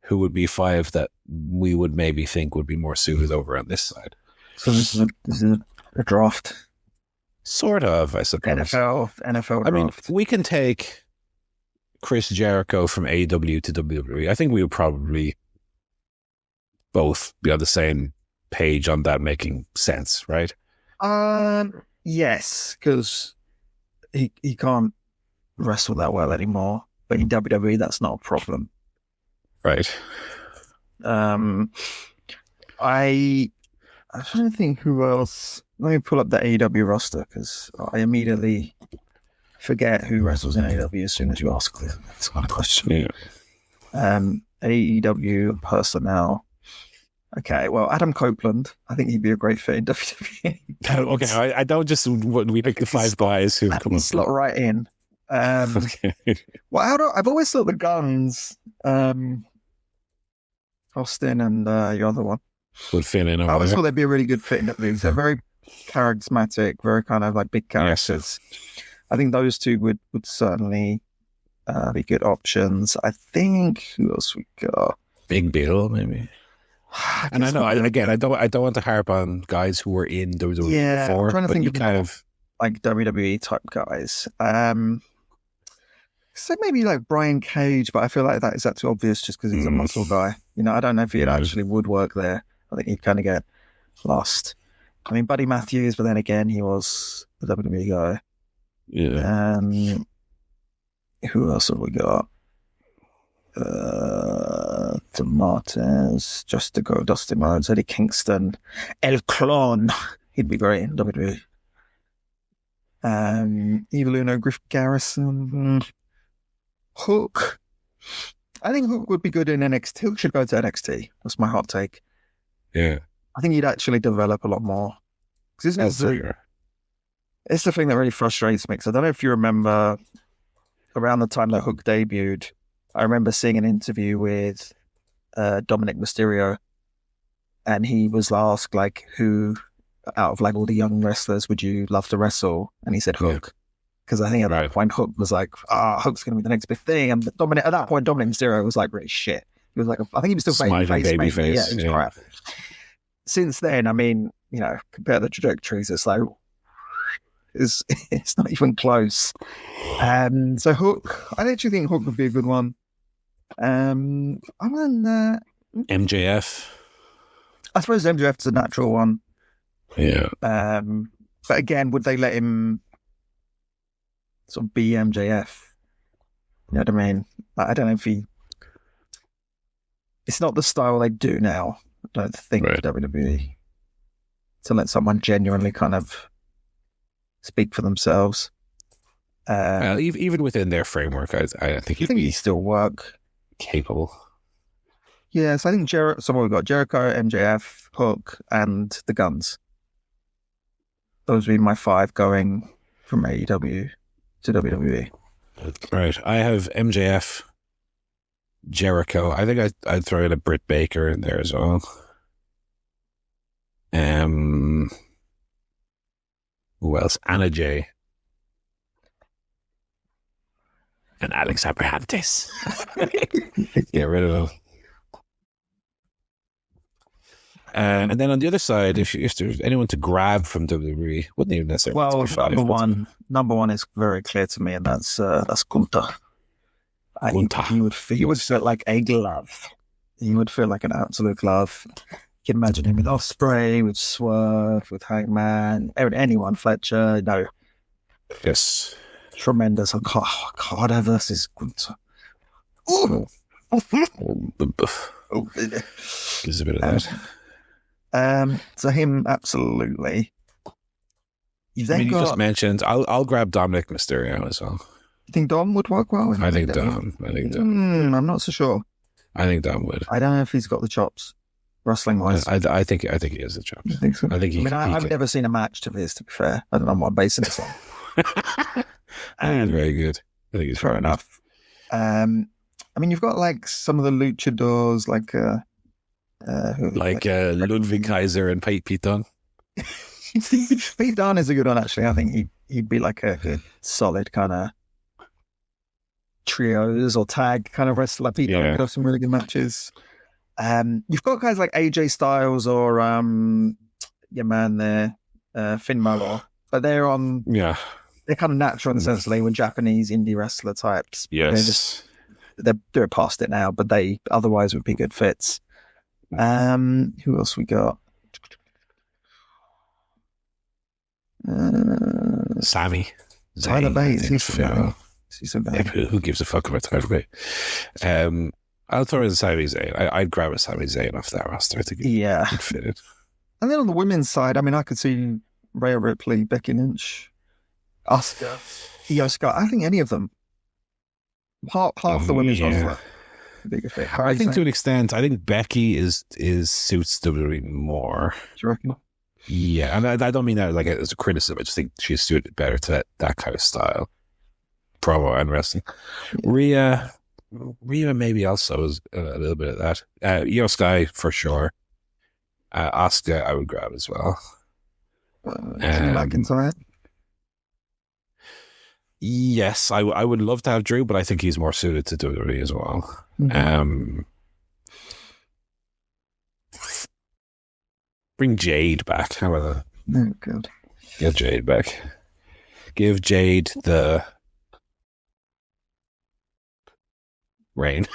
who would be 5 that we would maybe think would be more suited over on this side? So this is a draft. Sort of, I suppose. NFL draft. I mean, we can take Chris Jericho from AEW to WWE. I think we would probably both be on the same page on that making sense, right? Yes, because he can't wrestle that well anymore. But in WWE, that's not a problem. Right. I'm trying to think who else. Let me pull up the AEW roster, because I immediately forget who wrestles in AEW as soon as you ask this kind of question. Yeah. AEW personnel. Okay, well, Adam Copeland, I think he'd be a great fit in WWE. Okay, I don't just we pick the 5 guys who come up. Slot right in. Okay. Well, I've always thought the Guns, Austin and your other one, would fit in. I always thought they'd be a really good fit in WWE. They're very charismatic, very kind of like big characters. Yes. I think those 2 would certainly be good options. I think, who else we got? Big Bill, maybe. And I know, I don't want to harp on guys who were in WWE before. I'm trying to think of kind of like WWE type guys. So maybe like Brian Cage, but I feel like is that too obvious just because he's a muscle guy. I don't know if he actually would work there. I think he'd kind of get lost. I mean, Buddy Matthews, but then again, he was a WWE guy. Yeah. Who else have we got? Martez, Justico, Dustin Rhodes, Eddie Kingston, El Clon. He'd be great in WWE. Evil Uno, Griff Garrison, Hook. I think Hook would be good in NXT. Hook should go to NXT. That's my hot take. Yeah. I think he'd actually develop a lot more. It's the thing that really frustrates me. Because I don't know if you remember around the time that Hook debuted, I remember seeing an interview with Dominic Mysterio, and he was asked like, who out of like all the young wrestlers would you love to wrestle? And he said Hook. Because I think at that point Hook was like, Hook's going to be the next big thing. And Dominic, at that point, Dominic Mysterio was like really shit. He was like, I think he was still baby face. Yeah, he was crap. Since then, I mean, you know, compare the trajectories, it's like, it's not even close. So Hook, I actually think Hook would be a good one. Other than that, MJF. I suppose MJF's a natural one. Yeah. But again, would they let him sort of be MJF? You know what I mean? I don't know if it's not the style they do now, I don't think, WWE. To let someone genuinely kind of speak for themselves. Even within their framework, I think he'd still work. Capable. Yeah, so I think so what we've got Jericho, MJF, Hook, and the Guns. Those would be my 5 going from AEW to WWE. Right. I have MJF, Jericho. I think I'd throw in a Britt Baker in there as well. Who else? Anna Jay. And Alex Abrahantes. Get rid of them. And then on the other side, if there's anyone to grab from WWE, wouldn't even necessarily. Well, number one is very clear to me, and that's Gunther. He would feel like a glove. He would feel like an absolute glove. You can imagine him with Ospreay, with Swerve, with Hangman, anyone, Fletcher. No. Yes. Tremendous. Carter versus Gunther. Ooh. Gives a bit of that. So him, absolutely. You just mentioned, I'll grab Dominic Mysterio as well. You think Dom would work well? I think Dom. I'm not so sure. I think Dom would. I don't know if he's got the chops, wrestling wise. I think he has the chops. I think so. I've never seen a match to this, to be fair. I don't know what I'm basing this on. I think it's very good. I think it's fair enough. I mean, you've got like some of the luchadors, like Ludwig Kaiser and Pete Dunne. Pete Dunne is a good one, actually. I think he'd be like a good, solid kind of trios or tag kind of wrestler. Pete Dunne could have some really good matches. You've got guys like AJ Styles or your man there, Finn Balor, but they're on. Yeah. They're kind of natural in the sense that they were Japanese indie wrestler types. Yes. They're past it now, but they otherwise would be good fits. Who else we got? Sammy. Tyler Bates. Who gives a fuck about Tyler Bates? I'll throw in Sami Zayn. I'd grab a Sami Zayn off that roster. I think he'd fit it. And then on the women's side, I mean, I could see Rhea Ripley, Becky Lynch, Asuka, Io Sky. I think any of them. Half the women's roster. Bigger fit. I think to an extent, I think Becky suits WWE more. Do you reckon? Yeah, and I don't mean that like as a criticism. I just think she's suited better to that kind of style, promo and wrestling. Rhea maybe also is a little bit of that. Io Sky for sure. Asuka I would grab as well. McIntyre. Yes, I would love to have Drew, but I think he's more suited to WWE as well. Mm-hmm. Bring Jade back. How about that? Oh, good. Get Jade back. Give Jade the rain.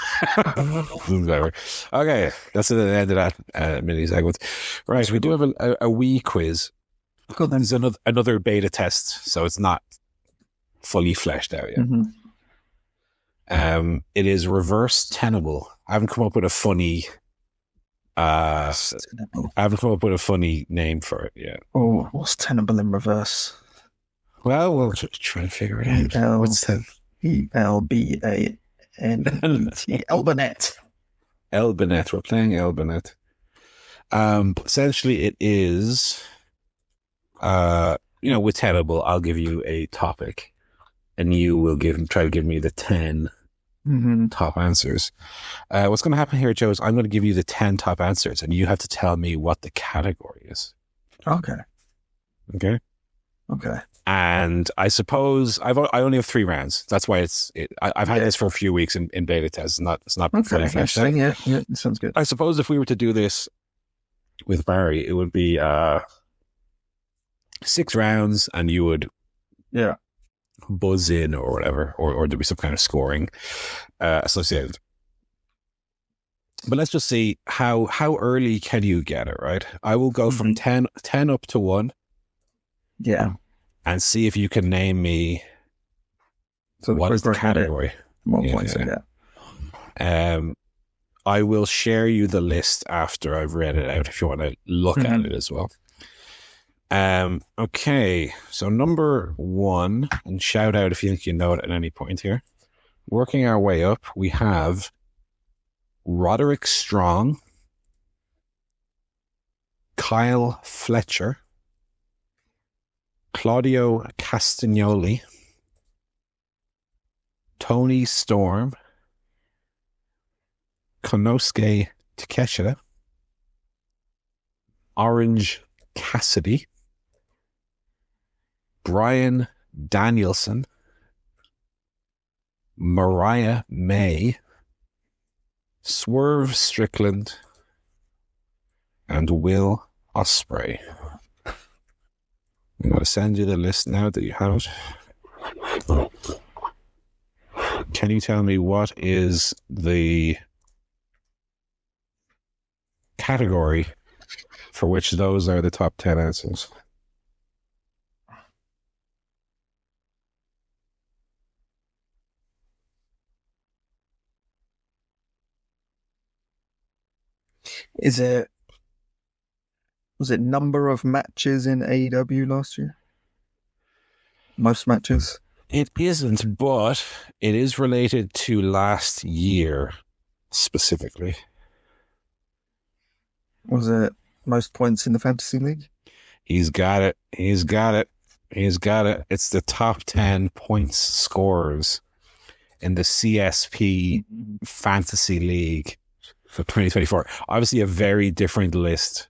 Okay, that's the end of that mini segment. Right, we do have a wee quiz. Cool, then. There's another beta test, so it's not fully fleshed out yet. Mm-hmm. It is reverse tenable. I haven't come up with a funny name for it yet. Oh, what's tenable in reverse? Well, we'll try and figure it out. What's that? ELBANET. Elbanet. Elbanet. We're playing Elbanet. Essentially, it is, with tenable, I'll give you a topic, and you will try to give me the 10 top answers. What's going to happen here, Joe, is I'm going to give you the 10 top answers, and you have to tell me what the category is. Okay. Okay. Okay. And I suppose I only have 3 rounds. That's why I've had this for a few weeks in beta test. It's not fully fleshed out. Yeah, it sounds good. I suppose if we were to do this with Barry, it would be 6 rounds, and you would buzz in or whatever, or there'd be some kind of scoring associated. But let's just see how early can you get it, right? I will go from 10 up to 1. Yeah. And see if you can name me what is the category. 1 point, I will share you the list after I've read it out if you want to look at it as well. Okay, so number 1, and shout out if you think you know it at any point here. Working our way up, we have Roderick Strong, Kyle Fletcher, Claudio Castagnoli, Tony Storm, Konosuke Takeshita, Orange Cassidy, Brian Danielson, Mariah May, Swerve Strickland, and Will Ospreay. I'm going to send you the list now that you have it. Can you tell me what is the category for which those are the top 10 answers? Was it number of matches in AEW last year? Most matches? It isn't, but it is related to last year specifically. Was it most points in the Fantasy League? He's got it. It's the top 10 points scorers in the CSP Fantasy League for 2024. Obviously a very different list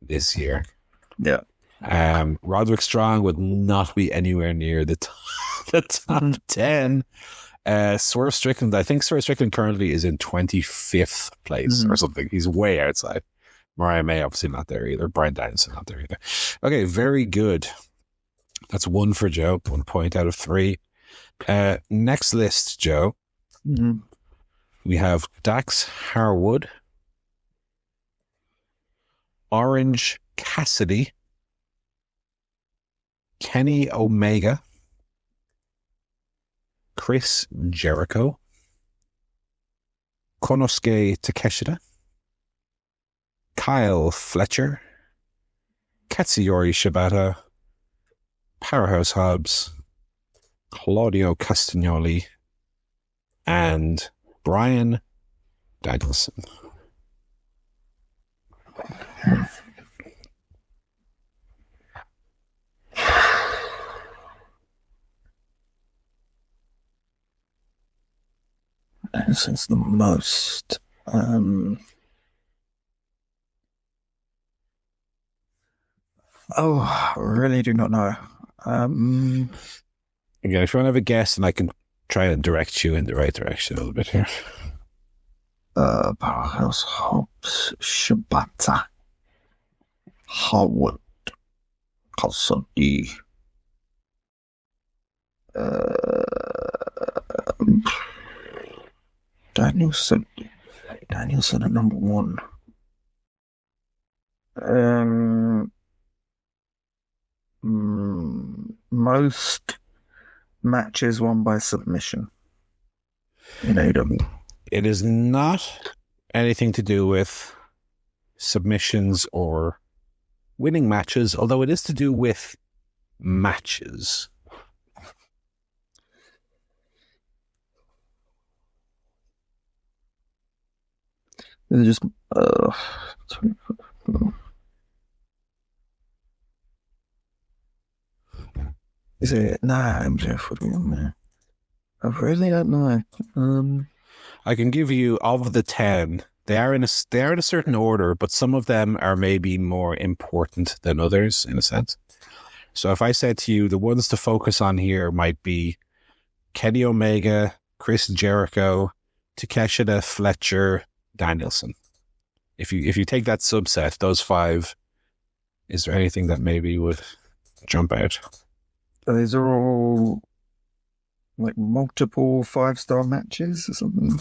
this year. Yeah. Roderick Strong would not be anywhere near the top 10. Swerve Strickland, I think Swerve Strickland currently is in 25th place or something. He's way outside. Mariah May obviously not there either. Brian Danielson not there either. Okay, very good. That's 1 for Joe. 1 point out of 3. Next list, Joe. We have Dax Harwood, Orange Cassidy, Kenny Omega, Chris Jericho, Konosuke Takeshita, Kyle Fletcher, Katsuyori Shibata, Powerhouse Hobbs, Claudio Castagnoli, and Brian Danielson. This is the most. I really do not know. Again, if you want to have a guess, and I can try and direct you in the right direction a little bit here. Powerhouse Hobbs, Shibata, Howard, Cassidy, Danielson at number 1. Most matches won by submission in AEW. It is not anything to do with submissions or winning matches, although it is to do with matches. Is it just is it? Nah, MJF would be on there. I really don't know. I can give you of the 10. They are in a certain order, but some of them are maybe more important than others in a sense. So if I said to you, the ones to focus on here might be Kenny Omega, Chris Jericho, Takeshita, Fletcher, Danielson. If you take that subset, those 5, is there anything that maybe would jump out? These are all like multiple 5-star matches or something.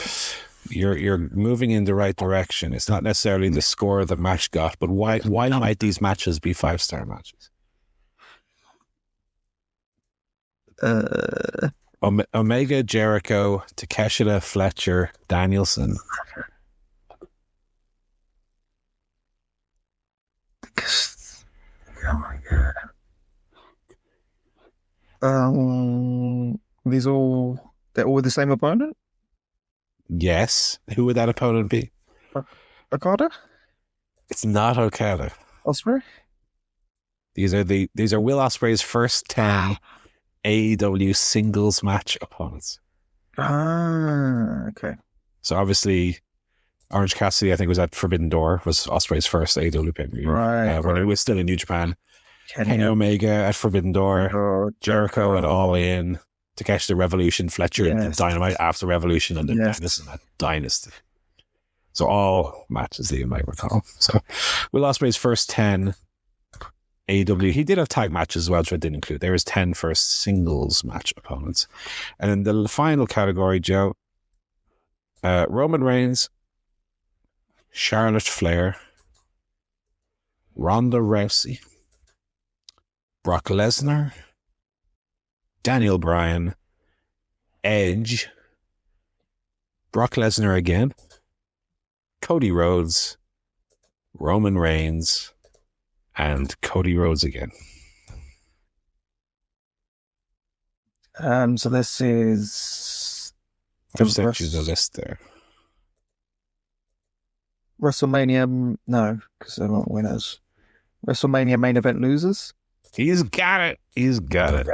You're moving in the right direction. It's not necessarily the score the match got, but why might these matches be 5-star matches? Omega, Jericho, Takeshita, Fletcher, Danielson. Oh my god. They're all the same opponent? Yes. Who would that opponent be? Okada? It's not Okada. Ospreay? These are Will Ospreay's first 10 AEW singles match opponents. Ah, okay. So obviously, Orange Cassidy, I think, was at Forbidden Door, was Ospreay's first AEW pay-per-view. Right. When it was still in New Japan. Kenny Omega at Forbidden Door. Jericho at All In. Takeshita Revolution, Fletcher at Dynamite after Revolution, and then Dynasty at Dynasty. So all matches that you might recall. So Will Ospreay's first 10 AEW, he did have tag matches as well, which I didn't include. There was 10 first singles match opponents. And then the final category, Joe, Roman Reigns, Charlotte Flair, Ronda Rousey, Brock Lesnar, Daniel Bryan, Edge, Brock Lesnar again, Cody Rhodes, Roman Reigns, and Cody Rhodes again. So this is... I've sent you the list there. WrestleMania... No, because they're not winners. WrestleMania main event losers? He's got it. He's got it.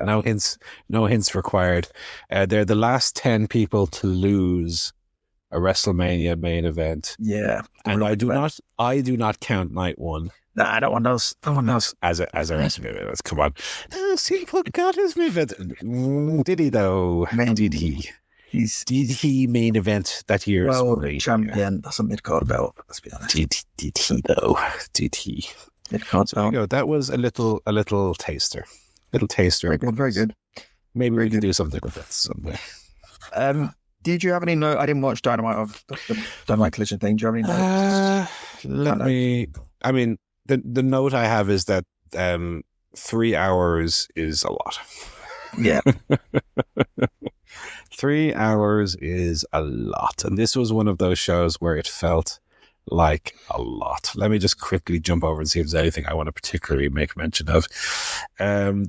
No hints required. They're the last 10 people to lose a WrestleMania main event. Yeah. And I do not count night 1. Nah, I don't want those. As a wrestling event. Come on. He got his main event. Did he though? Man, did he? Did he main event that year? Well, champion. That's a mid-card belt, let's be honest. Did he though? Did he? Mid-card belt. That was a little taster. Very good. Maybe we can do something with that someday. Did you have any note? I didn't watch Dynamite of the Dynamite Collision thing. Do you have any notes? The note I have is that 3 hours is a lot. Yeah. 3 hours is a lot. And this was one of those shows where it felt like a lot. Let me just quickly jump over and see if there's anything I want to particularly make mention of. Bobby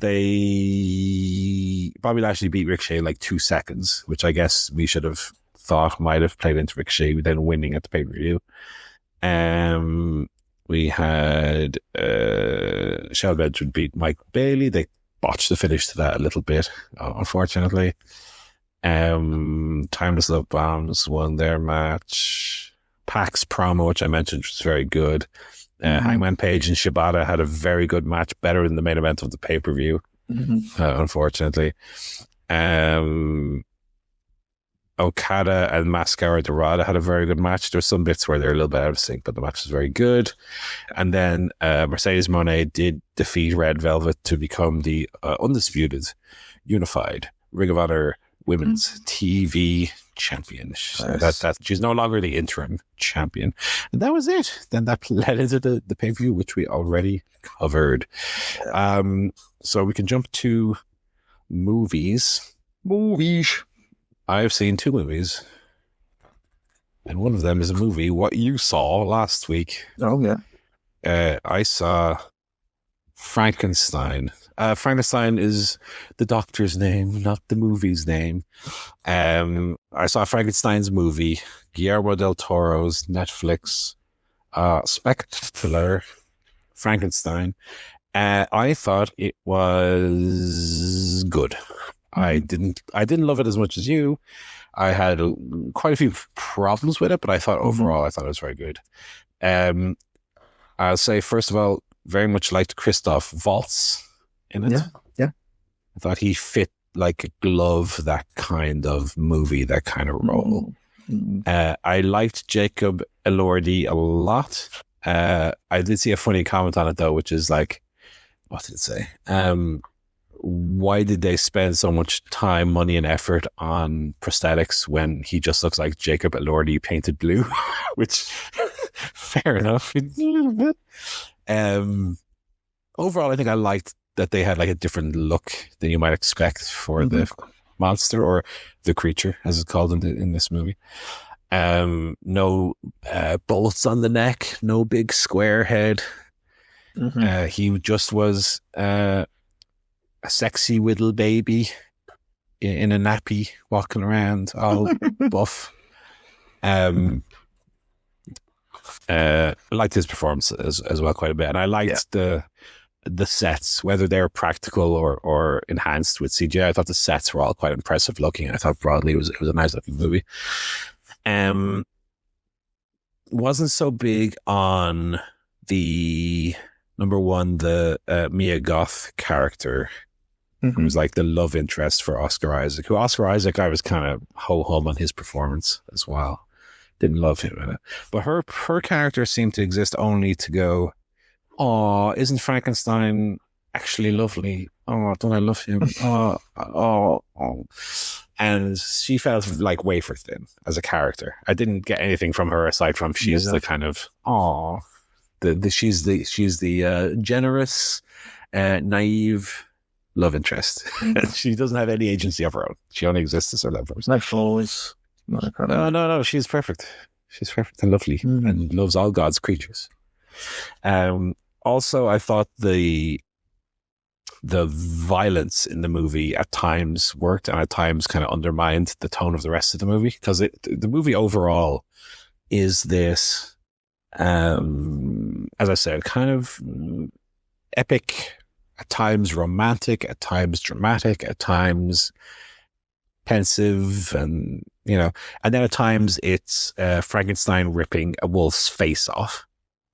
Lashley beat Ricochet in like 2 seconds, which I guess we should have thought might have played into Ricochet then winning at the pay-per-view. We had Shelby would beat Mike Bailey. They botched the finish to that a little bit, unfortunately. Timeless Love Bombs won their match. Pac's promo, which I mentioned, was very good. Hangman Page and Shibata had a very good match, better than the main event of the pay-per-view, unfortunately. Okada and Mascara Dorada had a very good match. There's some bits where they're a little bit out of sync, but the match was very good. And then Mercedes Moné did defeat Red Velvet to become the undisputed, unified Ring of Honor Women's TV champion. That she's no longer the interim champion. And that was it. Then that led into the pay-per-view, which we already covered. So we can jump to movies. I've seen 2 movies. And one of them is a movie, what you saw last week. Oh, yeah. I saw Frankenstein. Frankenstein is the doctor's name, not the movie's name. I saw Frankenstein's movie, Guillermo del Toro's Netflix spectacular Frankenstein. I thought it was good. I didn't love it as much as you. I had quite a few problems with it, but I thought overall, I thought it was very good. I'll say, first of all, very much liked Christoph Waltz in it. Yeah. I thought he fit like a glove, that kind of movie, that kind of role. I liked Jacob Elordi a lot. I did see a funny comment on it though, which is like, what did it say? Why did they spend so much time, money, and effort on prosthetics when he just looks like Jacob Elordi painted blue? Which, fair enough, a little bit. Overall, I think I liked that they had like a different look than you might expect for the monster, or the creature, as it's called in this movie. No bolts on the neck, no big square head. He just was a sexy little baby in a nappy walking around all buff. I liked his performance as well quite a bit, and I liked the sets, whether they were practical or enhanced with CGI. I thought the sets were all quite impressive looking. I thought broadly it was a nice looking movie. Wasn't so big on the number one, the Mia Goth character, who was like the love interest for Oscar Isaac. Who Oscar Isaac, I was kind of ho-hum on his performance as well. Didn't love him in it, but her character seemed to exist only to go, "Oh, isn't Frankenstein actually lovely? Oh, don't I love him? Oh." And she felt like wafer thin as a character. I didn't get anything from her aside from she's the kind of she's the generous, naive love interest. She doesn't have any agency of her own. She only exists as her love interest. No flaws. No. She's perfect. She's perfect and lovely and loves all God's creatures. Also, I thought the violence in the movie at times worked and at times kind of undermined the tone of the rest of the movie, because the movie overall is this, as I said, kind of epic, at times romantic, at times dramatic, at times pensive, and and then at times it's Frankenstein ripping a wolf's face off.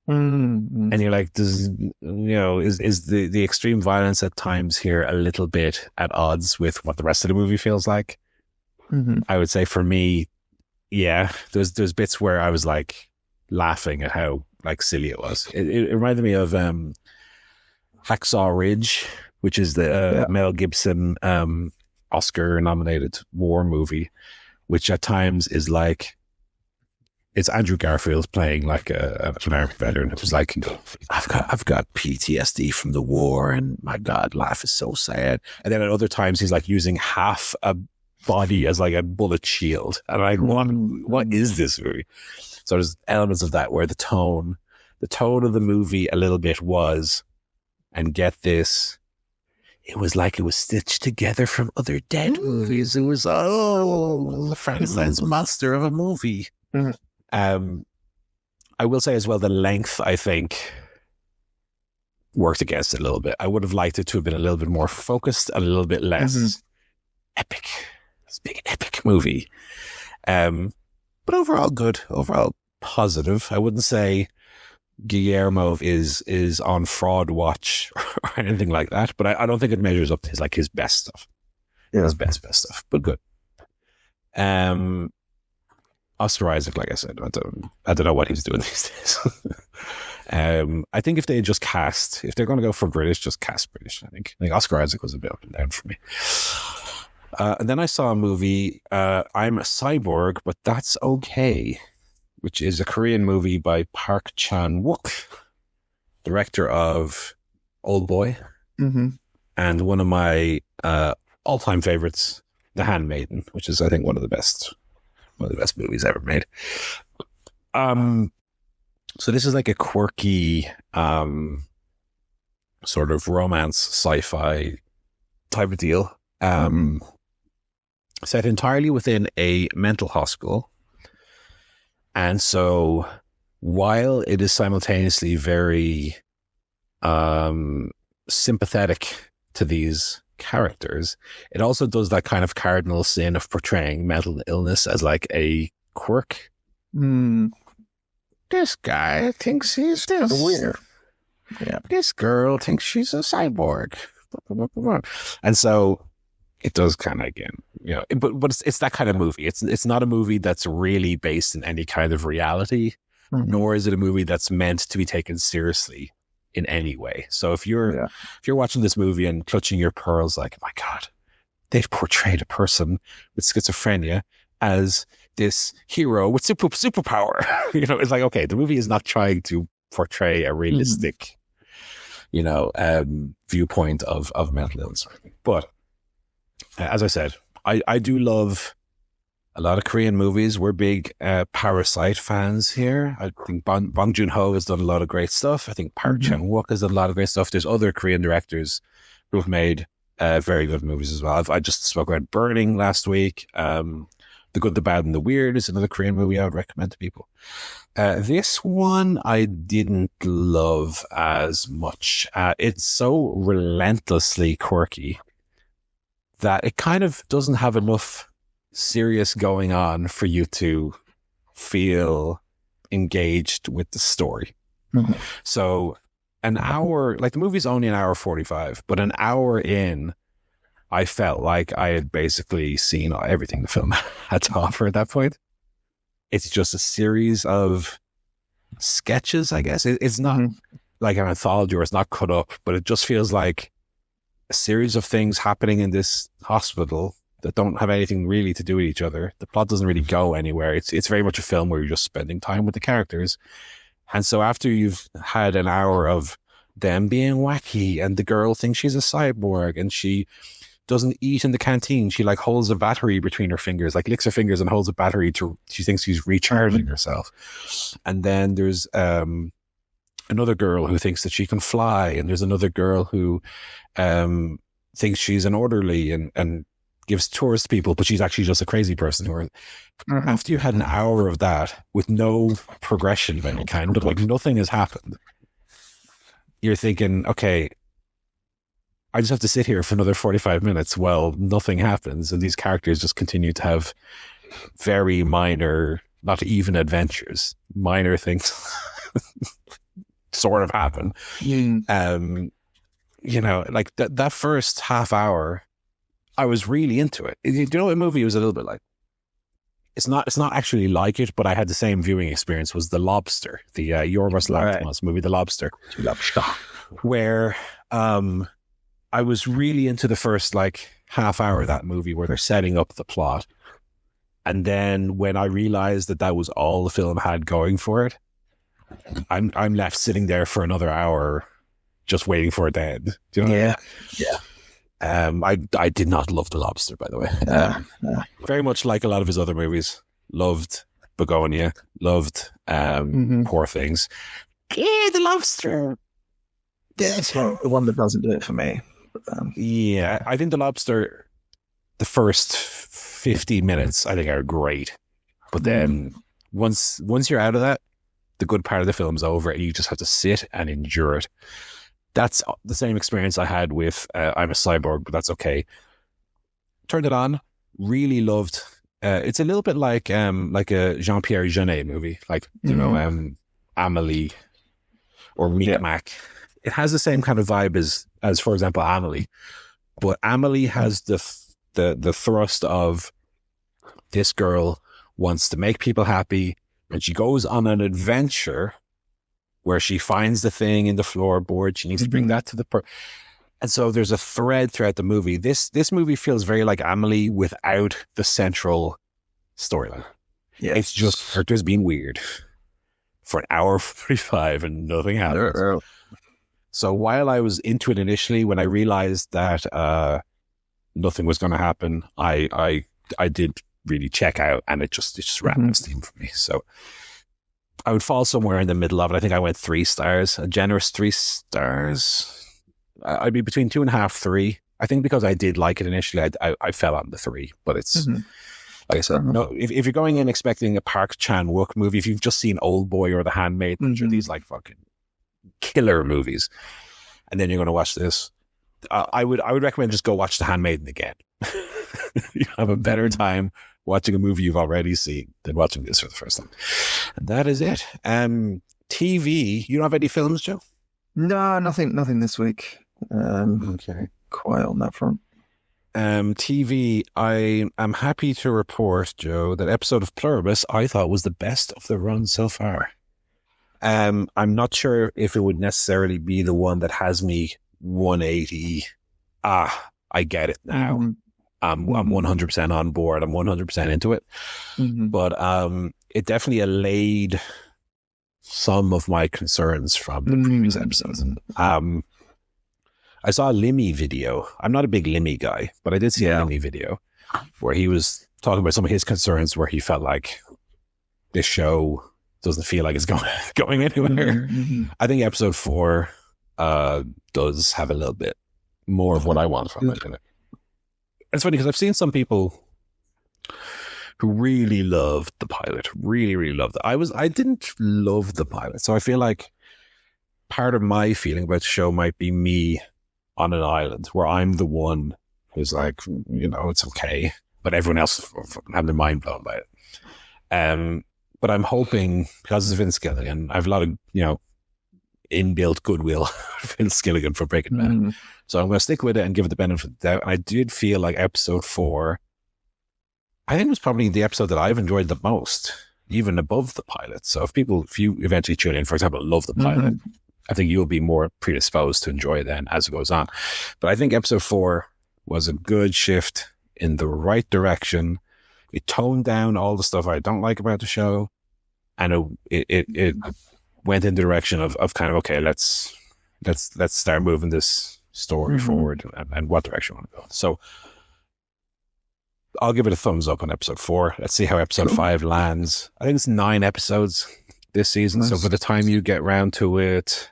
And you're like, is the extreme violence at times here a little bit at odds with what the rest of the movie feels like? I would say for me, yeah, there's bits where I was like laughing at how like silly it was. It reminded me of Hacksaw Ridge, which is the Mel Gibson Oscar nominated war movie, which at times is like, it's Andrew Garfield playing like an army veteran. It was like, I've got PTSD from the war, and my God, life is so sad. And then at other times, he's like using half a body as like a bullet shield. And I'm like, what is this movie? So there's elements of that where the tone of the movie a little bit was, and get this, it was like it was stitched together from other dead movies. It was, the Frankenstein's monster of a movie. I will say as well, the length, I think, worked against it a little bit. I would have liked it to have been a little bit more focused, a little bit less epic. It's a big epic movie. But overall good, overall positive. I wouldn't say Guillermo is on fraud watch or anything like that, but I don't think it measures up to his best stuff. Yeah. His best stuff, but good. Oscar Isaac, like I said, I don't know what he's doing these days. I think if they just cast, if they're going to go for British, just cast British. I think Oscar Isaac was a bit up and down for me. And then I saw a movie, I'm a Cyborg, but That's Okay, which is a Korean movie by Park Chan-wook, director of Old Boy, and one of my all-time favorites, The Handmaiden, which is, I think, one of the best movies ever made. So this is like a quirky sort of romance sci-fi type of deal, set entirely within a mental hospital. And so while it is simultaneously very sympathetic to these characters, it also does that kind of cardinal sin of portraying mental illness as like a quirk. This guy thinks he's this. Weird. Yeah. This girl thinks she's a cyborg. And so it does kind of, again, but it's that kind of movie. It's not a movie that's really based in any kind of reality, nor is it a movie that's meant to be taken seriously in any way. So if you're watching this movie and clutching your pearls like, my God, they've portrayed a person with schizophrenia as this hero with superpower. It's like, okay, the movie is not trying to portray a realistic, viewpoint of mental illness. But as I said, I do love a lot of Korean movies. We're big Parasite fans here. I think Bong Joon-ho has done a lot of great stuff. I think Park Chan-wook has done a lot of great stuff. There's other Korean directors who have made very good movies as well. I just spoke about Burning last week. The Good, the Bad, and the Weird is another Korean movie I would recommend to people. This one I didn't love as much. It's so relentlessly quirky that it kind of doesn't have enough serious going on for you to feel engaged with the story. So an hour, like the movie's only an hour 45, but an hour in, I felt like I had basically seen everything the film had to offer at that point. It's just a series of sketches, I guess. It's not like an anthology or it's not cut up, but it just feels like a series of things happening in this hospital that don't have anything really to do with each other. The plot doesn't really go anywhere. It's very much a film where you're just spending time with the characters. And so after you've had an hour of them being wacky and the girl thinks she's a cyborg and she doesn't eat in the canteen, she like holds a battery between her fingers, like licks her fingers and holds a battery she thinks she's recharging herself. And then there's another girl who thinks that she can fly, and there's another girl who thinks she's an orderly and gives tours to people, but she's actually just a crazy person. After you had an hour of that with no progression of any kind, like nothing has happened, you're thinking, okay, I just have to sit here for another 45 minutes while nothing happens, and these characters just continue to have very minor, not even adventures, minor things sort of happen. Like that first half hour, I was really into it. You know, a movie was a little bit like, it's not actually like it, but I had the same viewing experience, was The Lobster, the Yorgos Lanthimos movie, The Lobster, where I was really into the first like half hour of that movie where they're setting up the plot. And then when I realized that was all the film had going for it, I'm left sitting there for another hour just waiting for it to end. Do you know? Yeah. I did not love The Lobster, by the way. Very much like a lot of his other movies. Loved Begonia. Loved Poor Things. Yeah, The Lobster. That's the one that doesn't do it for me. Yeah, I think The Lobster, the first 15 minutes, I think are great. But then once you're out of that, the good part of the film's over and you just have to sit and endure it. That's the same experience I had with I'm a Cyborg, but that's okay. Turned it on, really loved. It's a little bit like a Jean-Pierre Jeunet movie, like Amélie or Micmac. It has the same kind of vibe as for example Amélie, but Amélie has the thrust of this girl wants to make people happy, and she goes on an adventure where she finds the thing in the floorboard. She needs to bring that to the and so there's a thread throughout the movie. This movie feels very like Amélie without the central storyline. Yeah, it's just characters being weird for an hour 45 and nothing happens. So while I was into it initially, when I realized that nothing was going to happen, I did really check out, and it just ran out of steam for me. So I would fall somewhere in the middle of it. I think I went 3 stars, a generous 3 stars. I'd be between 2.5, 3. I think because I did like it initially, I fell on the 3. But it's like I said, no. If you're going in expecting a Park Chan-wook movie, if you've just seen Old Boy or The Handmaid, which are these like fucking killer movies, and then you're going to watch this I would recommend just go watch The Handmaiden again. You have a better time watching a movie you've already seen than watching this for the first time. And that is it. TV, you don't have any films, Joe? No, nothing this week. Okay. Quiet on that front. TV, I am happy to report, Joe, that episode of Pluribus I thought was the best of the run so far. I'm not sure if it would necessarily be the one that has me 180. I get it now. Mm-hmm. I'm 100% on board. I'm 100% into it. Mm-hmm. But it definitely allayed some of my concerns from the previous episodes. I saw a Limmy video. I'm not a big Limmy guy, but I did see a Limmy video where he was talking about some of his concerns where he felt like this show doesn't feel like it's going anywhere. Mm-hmm. I think episode 4 does have a little bit more of what I want from it. It's funny because I've seen some people who really loved the pilot, really loved it. I didn't love the pilot, so I feel like part of my feeling about the show might be me on an island where I'm the one who's like, it's okay, but everyone else have their mind blown by it. But I'm hoping, because it's Vince Gilligan, I have a lot of, inbuilt goodwill for Vince Gilligan for Breaking Bad. Mm-hmm. So I'm going to stick with it and give it the benefit of the doubt. And I did feel like episode 4, I think it was probably the episode that I've enjoyed the most, even above the pilot. So if you eventually tune in, for example, love the pilot, Mm-hmm. I think you'll be more predisposed to enjoy it then as it goes on. But I think episode 4 was a good shift in the right direction. It toned down all the stuff I don't like about the show. And it went in the direction of kind of, okay, let's start moving this story Mm-hmm. forward and what direction we want to go. So I'll give it a thumbs up on episode 4. Let's see how episode 5 lands. I think it's 9 episodes this season. Nice. So by the time you get round to it,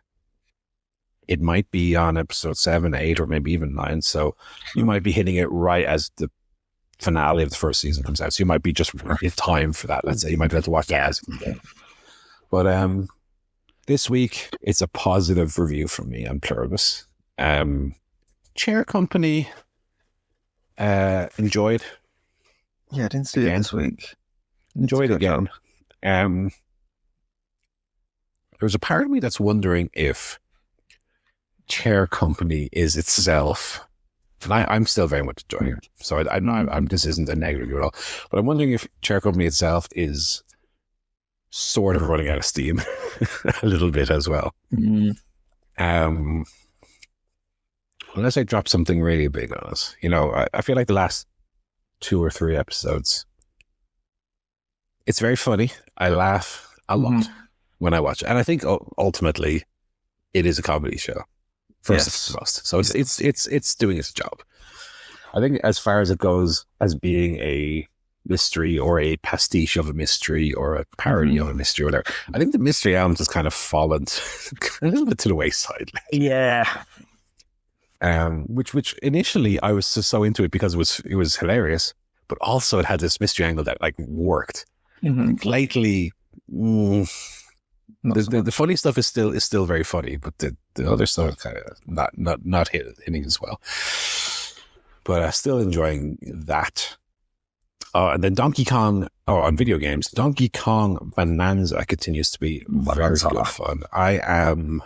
it might be on episode 7, 8, or maybe even 9. So you might be hitting it right as the finale of the first season comes out. So you might be just in time for that. Let's say you might be able to watch that as it comes out. But this week, it's a positive review from me on Pluribus. Chair Company, enjoyed. Yeah, I didn't see it this week. Enjoyed it again. There was a part of me that's wondering if Chair Company is itself, and I'm still very much enjoying it. So I'm this isn't a negative at all. But I'm wondering if Chair Company itself is sort of running out of steam a little bit as well. Mm-hmm. Unless I drop something really big on us. I feel like the last 2 or 3 episodes, it's very funny. I laugh a lot when I watch it. And I think ultimately it is a comedy show. First and foremost. So it's doing its job. I think as far as it goes as being a mystery or a pastiche of a mystery or a parody of a mystery or whatever, I think the mystery element has kind of fallen a little bit to the wayside. Yeah. Which initially I was so into it because it was hilarious, but also it had this mystery angle that like worked. Mm-hmm. Lately, the funny stuff is still very funny, but the other stuff is kind of not hitting as well. But still enjoying that. And then Donkey Kong, on video games, Donkey Kong Bananza continues to be very good fun. I am,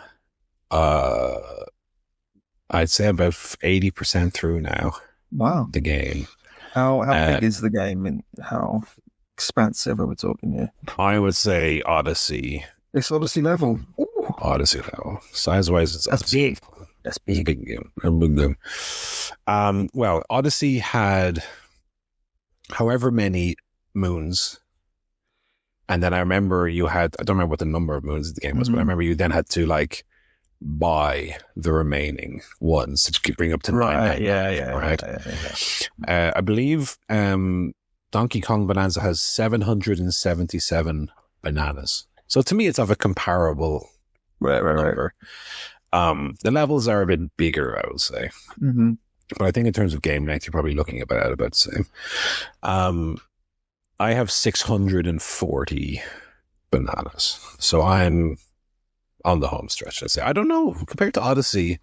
I'd say about 80% through now. Wow. The game. How big is the game and how expansive are we talking here? I would say Odyssey. It's Odyssey level. Ooh. Odyssey level. Size-wise, it's That's Odyssey. big. That's big. Big game. A big game. Well, Odyssey had however many moons. And then I remember I don't remember what the number of moons the game was, but I remember you then had to like buy the remaining ones to bring up to 9. Right, yeah. Right. Yeah. I believe Donkey Kong Bonanza has 777 bananas. So to me, it's of a comparable number. The levels are a bit bigger, I would say. Mm-hmm. But I think in terms of game length, you're probably looking about the same. I have 640 bananas. So I'm on the home stretch, let's say. I don't know. Compared to Odyssey,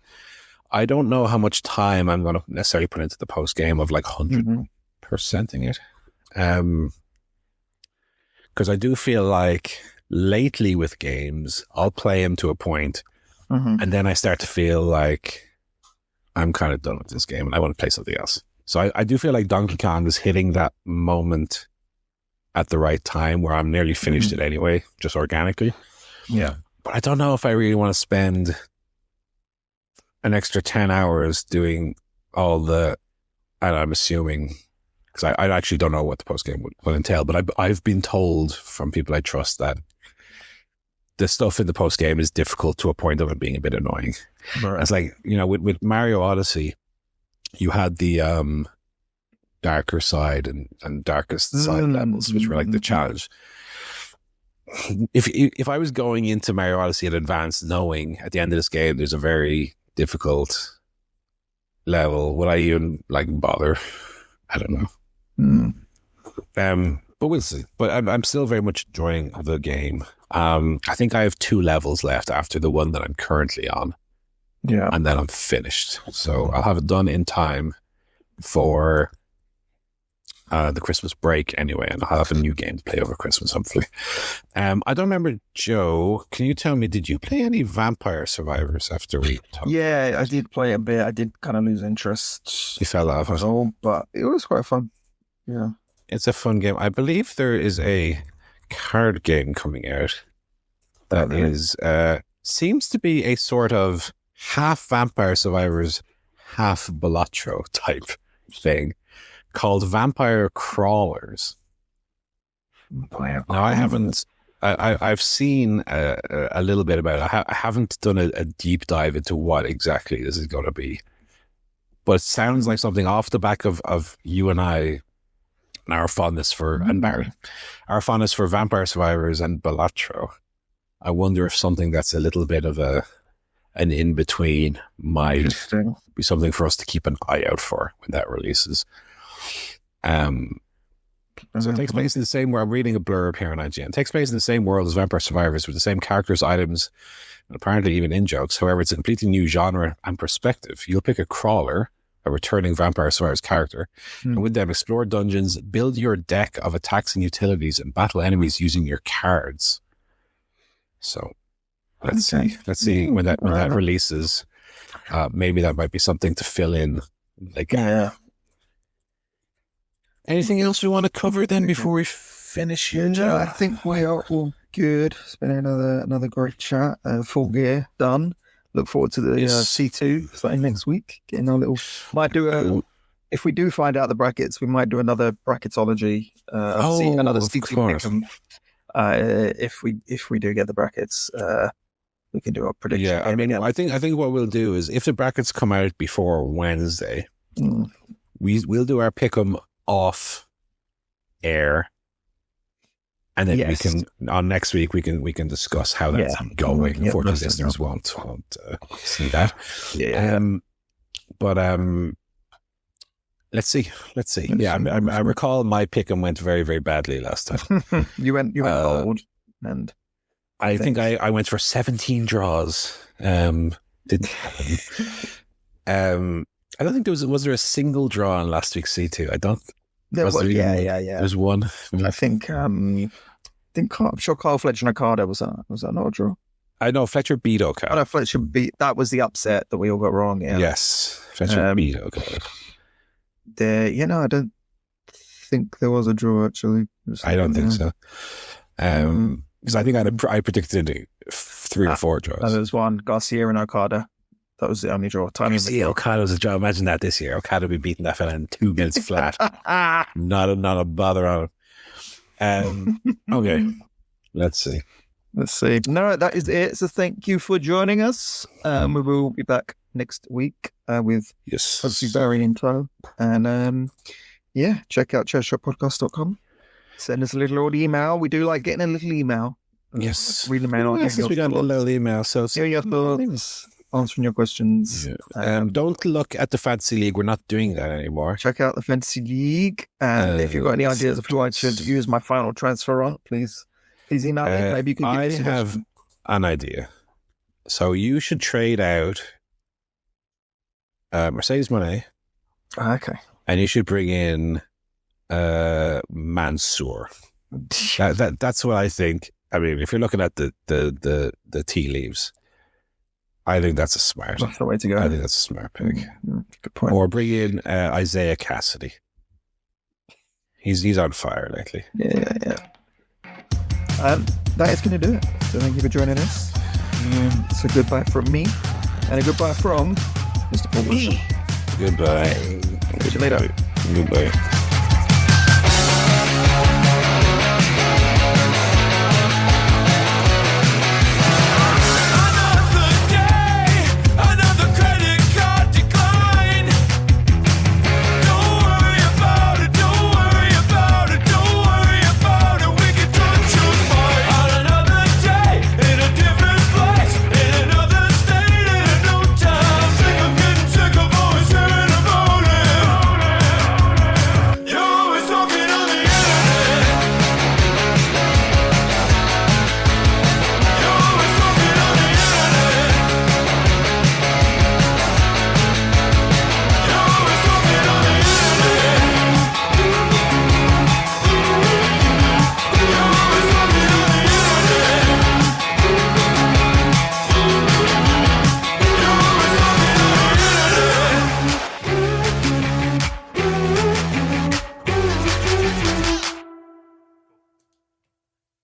I don't know how much time I'm going to necessarily put into the post game of like 100%ing it. Because I do feel like lately with games, I'll play them to a point, and then I start to feel like I'm kind of done with this game and I want to play something else. So I do feel like Donkey Kong was hitting that moment at the right time where I'm nearly finished it anyway, just organically. Yeah. But I don't know if I really want to spend an extra 10 hours doing all the, and I'm assuming, because I actually don't know what the post game will entail, but I've been told from people I trust that the stuff in the post game is difficult to a point of it being a bit annoying. Right. It's like, you know, with Mario Odyssey, you had the darker side and darkest side levels, which were like the challenge. If I was going into Mario Odyssey in advance, knowing at the end of this game there's a very difficult level, would I even like bother? I don't know. But we'll see. But I'm still very much enjoying the game. I think I have 2 levels left after the one that I'm currently on. Yeah. And then I'm finished. So I'll have it done in time for the Christmas break anyway, and I'll have a new game to play over Christmas, hopefully. I don't remember, Joe, can you tell me, did you play any Vampire Survivors after we talked? Yeah, I did play a bit. I did kind of lose interest. You fell off. But it was quite fun. Yeah. It's a fun game. I believe there is a card game coming out that is seems to be a sort of half Vampire Survivors, half Balatro type thing called Vampire Crawlers. Now, I haven't. I've seen a little bit about it. I haven't done a deep dive into what exactly this is going to be, but it sounds like something off the back of you and I. And our fondness for and Barry, our fondness for Vampire Survivors and Balatro. I wonder if something that's a little bit of an in between might be something for us to keep an eye out for when that releases. So it takes place in the same world. I'm reading a blurb here on IGN. It takes place in the same world as Vampire Survivors with the same characters, items, and apparently even in-jokes. However, it's a completely new genre and perspective. You'll pick a crawler, a returning Vampire Survivors character, and with them explore dungeons, build your deck of attacks and utilities, and battle enemies using your cards. So let's see when that releases. Maybe that might be something to fill in. Anything else we want to cover then before we finish here? No, I think we are all good. It's been another great chat. Full gear done. Look forward to the C2 starting next week. Getting our little. Might do if we do find out the brackets, we might do another bracketology. Another C2 pick'em. If we do get the brackets, we can do a prediction. Yeah, I mean, I think what we'll do is if the brackets come out before Wednesday, we'll do our pick'em off air. And then we can, on next week, we can discuss how that's going. Unfortunately, listeners won't see that. Yeah. But let's see. Yeah, I recall my pick'em went very, very badly last time. You went cold, and I think I went for 17 draws. Didn't happen. I don't think was there a single draw on last week's C2? I don't. There's one. I think I'm sure Kyle Fletcher and Okada was that not a draw? I know Fletcher beat Okada. I know Fletcher beat. That was the upset that we all got wrong. Yeah. Yes, Fletcher beat Okada. I don't think there was a draw actually. I don't think so. Because I think I predicted 3 or 4 draws. There was one Garcia and Okada. That was the only draw. Okada was a draw. Imagine that this year. Okada would be beating that fella in 2 minutes flat. Not a bother on him. Okay. Let's see. No, that is it. So thank you for joining us. We will be back next week with hopefully Barry in tow. And check out ChairShotPodcast.com. Send us a little old email. We do like getting a little email. Yes. Read the mail. Yes, we got a little email. So your thoughts. Answering your questions. Yeah. Don't look at the Fantasy League. We're not doing that anymore. Check out the Fantasy League. And if you've got any ideas of who I should use my final transfer on, please email me. Maybe you can give me have an idea. So you should trade out Mercedes Moné, Okay. and you should bring in Mansoor. That's what I think. I mean, if you're looking at the tea leaves, I think that's a smart. That's the way to go. I think that's a smart pick. Good point. Or bring in Isaiah Cassidy. He's on fire lately. Yeah. That is going to do it. So thank you for joining us. It's a goodbye from me and a goodbye from Mr. Paul. Goodbye. See you later. Goodbye.